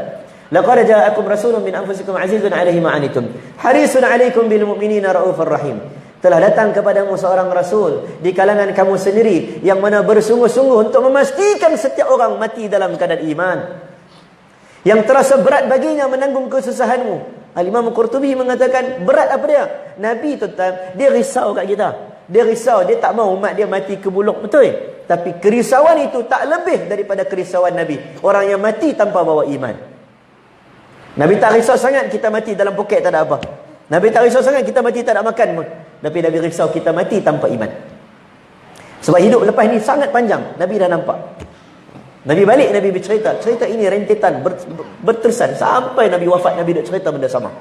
Laqad ja'akum rasulun min anfusikum azizun 'alaihi ma 'anittum harisun 'alaikum bil mu'minina raufur rahim. Telah datang kepadamu seorang rasul di kalangan kamu sendiri yang mana bersungguh-sungguh untuk memastikan setiap orang mati dalam keadaan iman. Yang terasa berat baginya menanggung kesusahanmu. Al-Imam Qurtubi mengatakan berat apa dia? Nabi tuan-tuan, dia risau kat kita. Dia risau, dia tak mahu umat dia mati kebuluk, betul? Tapi kerisauan itu tak lebih daripada kerisauan Nabi. Orang yang mati tanpa bawa iman. Nabi tak risau sangat kita mati dalam poket tak ada apa. Nabi tak risau sangat kita mati tak ada makan pun. Tapi Nabi risau kita mati tanpa iman. Sebab hidup lepas ni sangat panjang. Nabi dah nampak. Nabi balik, Nabi bercerita. Cerita ini rentetan, berterusan. Sampai Nabi wafat, Nabi dah cerita benda sama.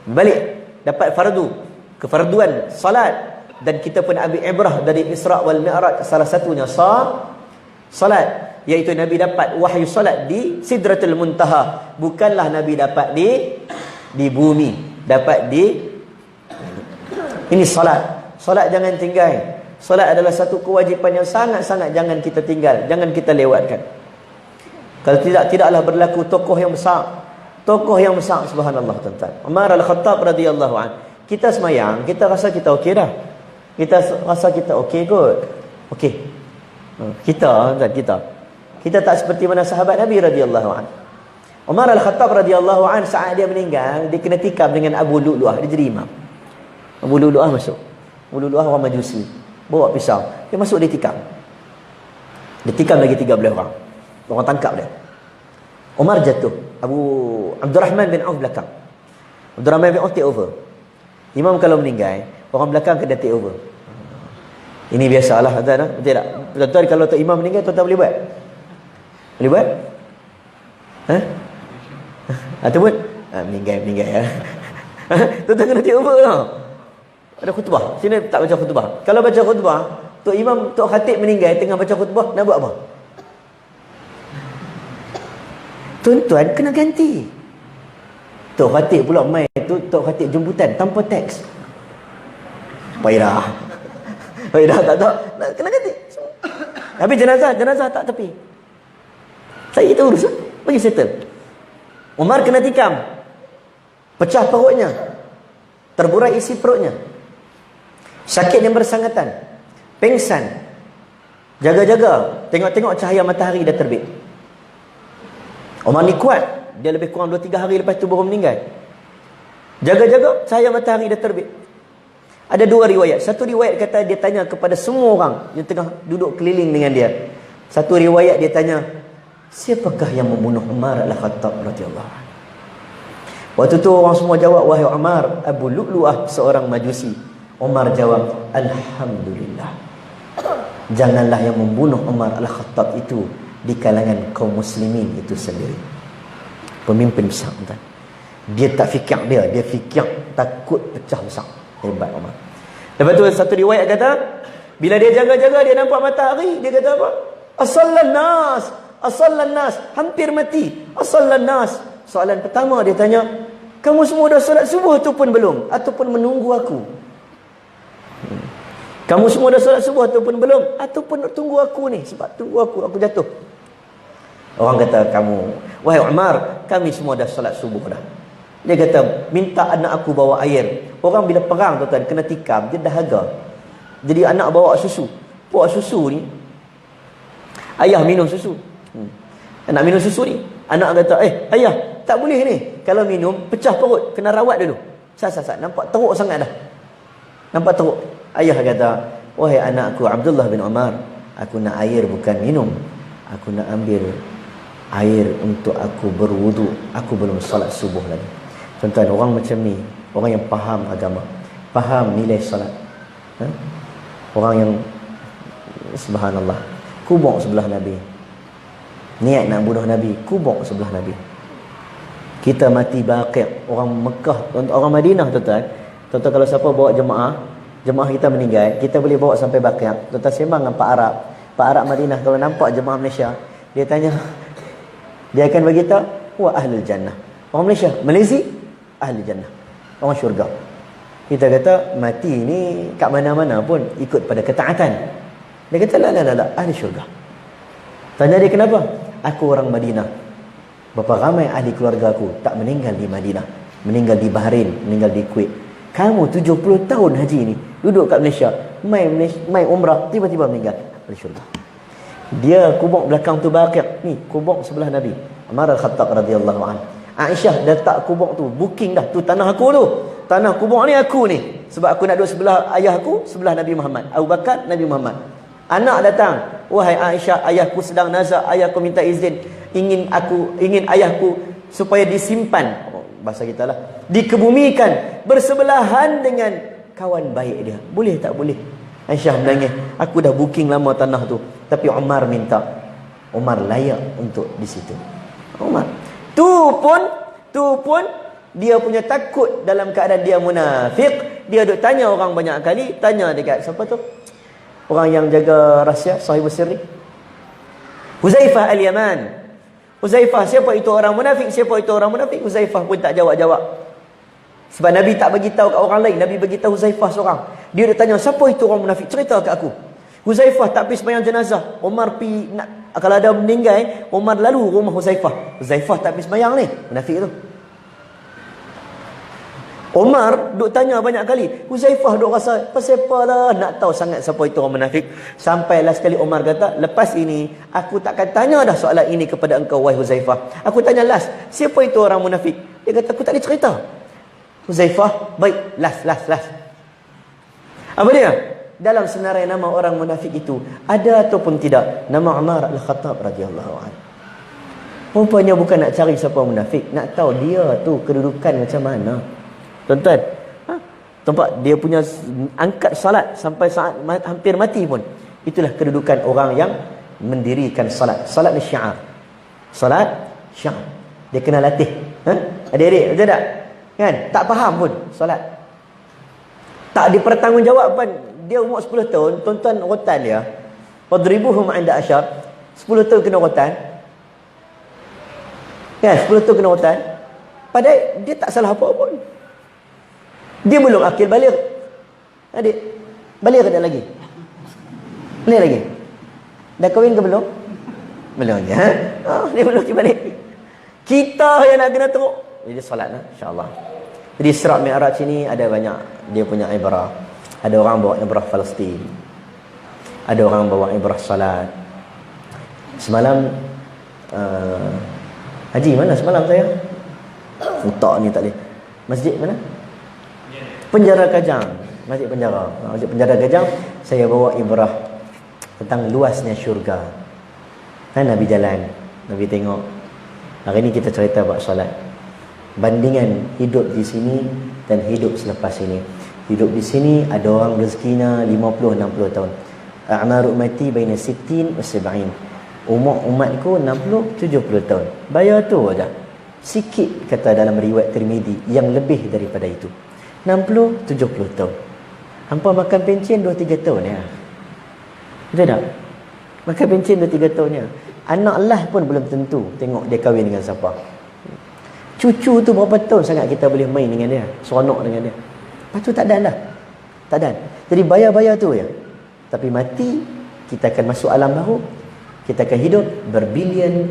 Balik, dapat fardu. Kefarduan, salat. Dan kita pun ambil ibrah dari Isra' wal Mi'raj. Salah satunya salat. Iaitu Nabi dapat wahyu salat di Sidratul Muntaha. Bukanlah Nabi dapat di bumi. Dapat di... Ini salat. Salat jangan tinggal. Salat adalah satu kewajipan yang sangat-sangat jangan kita tinggal. Jangan kita lewatkan. Kalau tidaklah berlaku tokoh yang besar. Tokoh yang besar, subhanallah tuan-tuan. Umar Al-Khattab radhiyallahu anhu. Kita semayang, kita rasa kita okey dah. Kita rasa kita okey kot. Okey. Kita tak seperti mana sahabat Nabi radhiyallahu anhu. Umar Al-Khattab radhiyallahu anhu saat dia meninggal, dia kena tikam dengan Abu Lu'lu'ah, dia jadi imam. Abu Lu'lu'ah masuk. Abu Lu'lu'ah orang Majusi. Bawa pisau. Dia masuk, dia tikam. Dia tikam lagi 13 orang. Orang tangkap dia. Umar jatuh. Abdurrahman bin Auf belakang. Abdurrahman bin Auf take over. Imam kalau meninggal, orang belakang kena take over. Ini biasalah, tuan-tuan. Betul tak? Tuan-tuan kalau tak imam meninggal, tuan-tuan boleh buat? Boleh buat? Ataupun meninggal ya. Tuan-tuan kena take over tau. Ada khutbah. Sini tak baca khutbah. Kalau baca khutbah, Tok Imam, Tok Khatib meninggal tengah baca khutbah, nak buat apa? Tuan-tuan kena ganti. Tok Khatib pula main tu, Tok Khatib jemputan tanpa teks. Paidah tak kena ganti. Habis jenazah tak tepi. Saya kita urus, bagi settle. Umar kena tikam. Pecah perutnya. Terburai isi perutnya. Sakit yang bersangatan. Pengsan. Jaga-jaga. Tengok-tengok cahaya matahari dah terbit. Umar ni kuat. Dia lebih kurang 2-3 hari lepas tu baru meninggal. Jaga-jaga cahaya matahari dah terbit. Ada 2 riwayat. Satu riwayat kata dia tanya kepada semua orang yang tengah duduk keliling dengan dia. Satu riwayat dia tanya, siapakah yang membunuh Umar Al-Khattab radhiyallahu anhu? Waktu tu orang semua jawab, wahai Umar, Abu Lu'lu'ah seorang Majusi. Umar jawab, alhamdulillah. Janganlah yang membunuh Umar Al-Khattab itu di kalangan kaum muslimin itu sendiri. Pemimpin besar, entah. Dia tak fikir dia fikir takut pecah besar. Hebat Umar. Lepas tu satu riwayat kata, bila dia jaga-jaga dia nampak matahari, dia kata apa? Asallan nas, hampir mati. Asallan nas. Soalan pertama dia tanya, kamu semua dah solat subuh ataupun belum? Ataupun menunggu aku? Kamu semua dah solat subuh ataupun belum? Ataupun tunggu aku ni? Sebab tunggu aku jatuh. Orang kata, kamu, wahai Umar, kami semua dah solat subuh dah. Dia kata, minta anak aku bawa air. Orang bila perang tuan-tuan, kena tikam, dia dahaga. Jadi anak bawa susu. Bawa susu ni, ayah minum susu. Anak minum susu ni. Anak kata, ayah, tak boleh ni. Kalau minum, pecah perut. Kena rawat dulu. Sat. Nampak teruk sangat dah. Nampak teruk. Ayah kata, wahai anakku Abdullah bin Umar, aku nak air bukan minum. Aku nak ambil air untuk aku berwudu. Aku belum salat subuh lagi. Tuan-tuan, orang macam ni, orang yang faham agama, faham nilai salat. Orang yang Subhanallah. Kubur sebelah Nabi. Niat nak bunuh Nabi, kubur sebelah Nabi. Kita mati Baqi'. Orang Mekah, orang Madinah tuan-tuan. Tuan-tuan kalau siapa bawa jemaah kita meninggal, kita boleh bawa sampai Baqi'. Tuan-tuan sembang dengan Pak Arab. Pak Arab Madinah kalau nampak jemaah Malaysia, dia tanya, dia akan bagi tahu, wa ahlul jannah. Orang Malaysia, ahli jannah. Orang syurga. Kita kata mati ni kat mana-mana pun ikut pada ketaatan. Dia kata la, ahli syurga. Tanya dia kenapa? Aku orang Madinah. Berapa ramai ahli keluarga aku tak meninggal di Madinah, meninggal di Bahrain, meninggal di Kuwait. Kamu 70 tahun haji ni duduk kat Malaysia, mai umrah, tiba-tiba meninggal. Ahli syurga. Dia kubur belakang tu Baqi', ni kubur sebelah Nabi. Umar Al-Khattab radhiyallahu anhu. Aisyah dah tak kubur tu, booking dah, tu tanah aku tu. Tanah kubur ni aku ni. Sebab aku nak duduk sebelah ayah aku, sebelah Nabi Muhammad. Abu Bakar, Nabi Muhammad. Anak datang, wahai Aisyah, ayahku sedang nazak, ayahku minta izin, ingin ayahku supaya disimpan, bahasa kita lah, dikebumikan bersebelahan dengan kawan baik dia. Boleh tak boleh? Aisyah menangis, aku dah booking lama tanah tu, tapi Umar minta. Umar layak untuk di situ. Umar tu pun dia punya takut dalam keadaan dia munafik. Dia duk tanya orang banyak kali, tanya dekat siapa tu? Orang yang jaga rahsia, sahibus sirri. Huzaifah Al-Yaman. Huzaifah, siapa itu orang munafik? Siapa itu orang munafik? Huzaifah pun tak jawab-jawab. Sebab Nabi tak bagi tahu kat orang lain, Nabi bagi tahu Huzaifah seorang. Dia dah tanya, siapa itu orang munafik? Cerita kat aku. Huzaifah tak pergi sembahyang jenazah. Umar pergi nak, kalau ada meninggal, Umar lalu rumah Huzaifah. Huzaifah tak pergi sembahyang ni, munafik tu. Umar duk tanya banyak kali. Huzaifah duk rasa pasal lah nak tahu sangat siapa itu orang munafik. Sampai last kali Umar kata, lepas ini aku takkan tanya dah soalan ini kepada engkau wahai Huzaifah. Aku tanya last, siapa itu orang munafik? Dia kata aku tak ada cerita. Huzaifah, baik, last. Apa dia? Dalam senarai nama orang munafik itu ada ataupun tidak nama Umar Al-Khattab radhiyallahu anhu. Rupanya bukan nak cari siapa munafik, nak tahu dia tu kedudukan macam mana. Tuan-tuan, tempat dia punya angkat salat sampai saat hampir mati pun. Itulah kedudukan orang yang mendirikan salat. Salat ni syiar. Salat syiar. Dia kena latih. Adik-adik, betul tak? Kan? Tak faham pun salat. Tak dipertanggungjawabkan. Dia umur 10 tahun, tuan-tuan rotan dia. Wadribuhum 'inda asyar. 10 tahun kena rotan. Kan? 10 tahun kena rotan. Padahal dia tak salah apa pun. Dia belum akil balik. Adik, balik ke tak lagi? Balik lagi? Dah kahwin ke belum? Belum lagi. Dia belum balik. Kita yang nak kena teruk. Jadi solat lah, insya-Allah. Jadi Isra' Mi'raj ini ada banyak dia punya ibrah. Ada orang bawa ibrah Palestin. Ada orang bawa ibrah salat. Semalam Haji mana semalam saya? Utak ni tak boleh. Masjid mana? Penjara Kajang. Masjid Penjara. Masjid Penjara Kajang, saya bawa ibrah tentang luasnya syurga. Kan Nabi jalan, Nabi tengok. Hari ni kita cerita bab solat. Bandingan hidup di sini dan hidup selepas ini. Hidup di sini ada orang rezekinya 50-60 tahun. A'maru ummati baina 60 wa 70. Umur umatku 60-70 tahun. Bayar tu aja. Sikit kata dalam riwayat Tirmizi yang lebih daripada itu. 60-70 tahun. Hampa makan pencen 2-3 tahun ya. Betul tak? Makan pencen 2-3 tahun ya. Anak lah pun belum tentu tengok dia kahwin dengan siapa. Cucu tu berapa tahun sangat kita boleh main dengan dia, seronok dengan dia. Lepas tu tak dan dah. Tak dan. Jadi bayar-bayar tu ya. Tapi mati, kita akan masuk alam baru. Kita akan hidup berbilion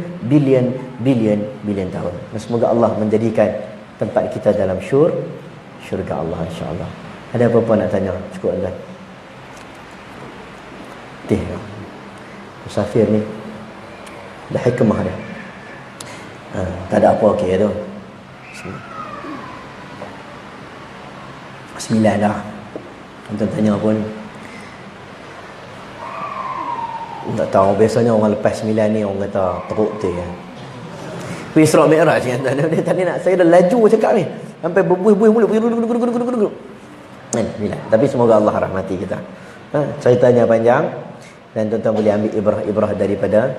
tahun. Dan semoga Allah menjadikan tempat kita dalam syurga Allah, insya-Allah. Ada apa-apa nak tanya? Cukup Allah. Musafir ni dah hikmah dia. Tak ada apa okey tu. Bismillah dah. Antum tanya pun tak tahu. Biasanya orang lepas 9 ni orang kata teruk tu ya. Isra' Mi'raj kan. Dia tadi nak saya dah laju cakap ni. Sampai berbuih-buih mulut. Bismillah. Tapi semoga Allah rahmati kita. Ceritanya panjang. Dan tuan-tuan boleh ambil ibrah-ibrah daripada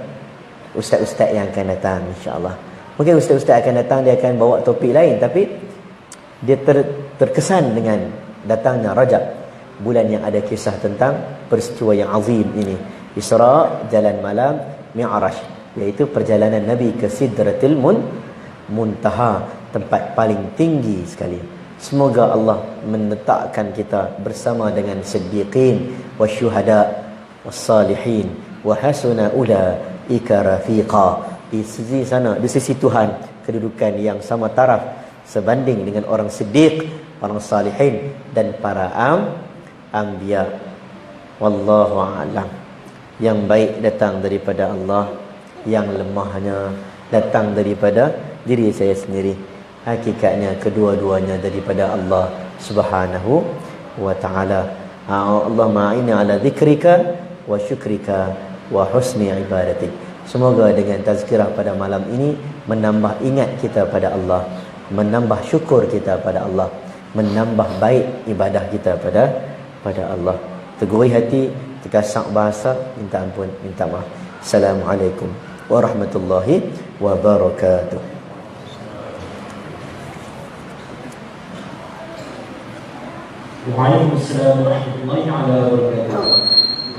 ustaz-ustaz yang akan datang, insya-Allah. Mungkin ustaz-ustaz akan datang, dia akan bawa topik lain, tapi dia terkesan dengan datangnya Rajab, bulan yang ada kisah tentang peristiwa yang azim ini, Isra, jalan malam, Mi'raj, iaitu perjalanan Nabi ke Sidratil Muntaha, tempat paling tinggi sekali. Semoga Allah menetapkan kita bersama dengan siddiqin wasyuhada wassalihin wa hasuna ulaika rafiqa. Di sisi sana, di sisi Tuhan, kedudukan yang sama taraf sebanding dengan orang siddiq, orang salihin dan para anbiya. Wallahu a'lam. Yang baik datang daripada Allah, yang lemahnya datang daripada diri saya sendiri. Hakikatnya kedua-duanya daripada Allah Subhanahu wa ta'ala. Allahumma a'inni ala dzikrika wa syukrika wa husni ibadatik. Semoga dengan tazkirah pada malam ini menambah ingat kita pada Allah, menambah syukur kita pada Allah, menambah baik ibadah kita pada Allah. Teguri hati, terkasak bahasa, minta ampun, minta maaf. Assalamualaikum warahmatullahi wabarakatuh. Waalaikumsalam warahmatullahi wabarakatuh.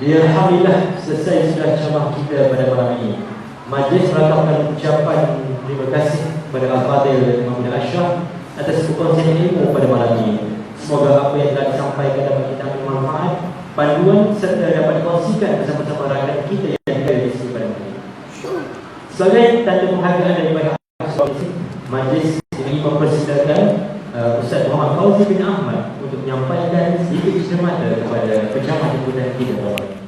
Ya, alhamdulillah, selesai sudah ceramah kita pada malam ini. Majlis merakatkan ucapan terima kasih kepada Al-Fadhil Muhammad Ashraf atas perkongsian ilmu pada malam ini. Semoga apa yang telah disampaikan dapat kita ambil manfaat, panduan serta dapat dikongsikan bersama-sama rakyat kita yang ada di sini pada malam ini. Sebagai tanda penghargaan daripada majlis ini mempersilakan Ustaz Muhammad Fauzi bin Ahmad untuk menyampaikan sedikit cermata kepada penceramah himpunan kita pada malam ini.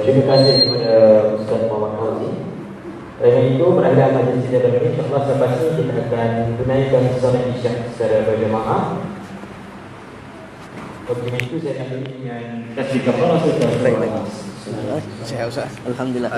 Terima kasih kepada Ustaz Muhammad Fauzi. Dengan itu, berakhir majlis kita pada ini. InsyaAllah selepas ini kita akan tunaikan solat isyak secara berjemaah. Untuk itu saya akan beri dengan kasih kepada Ustaz. Sehat Ustaz. Alhamdulillah.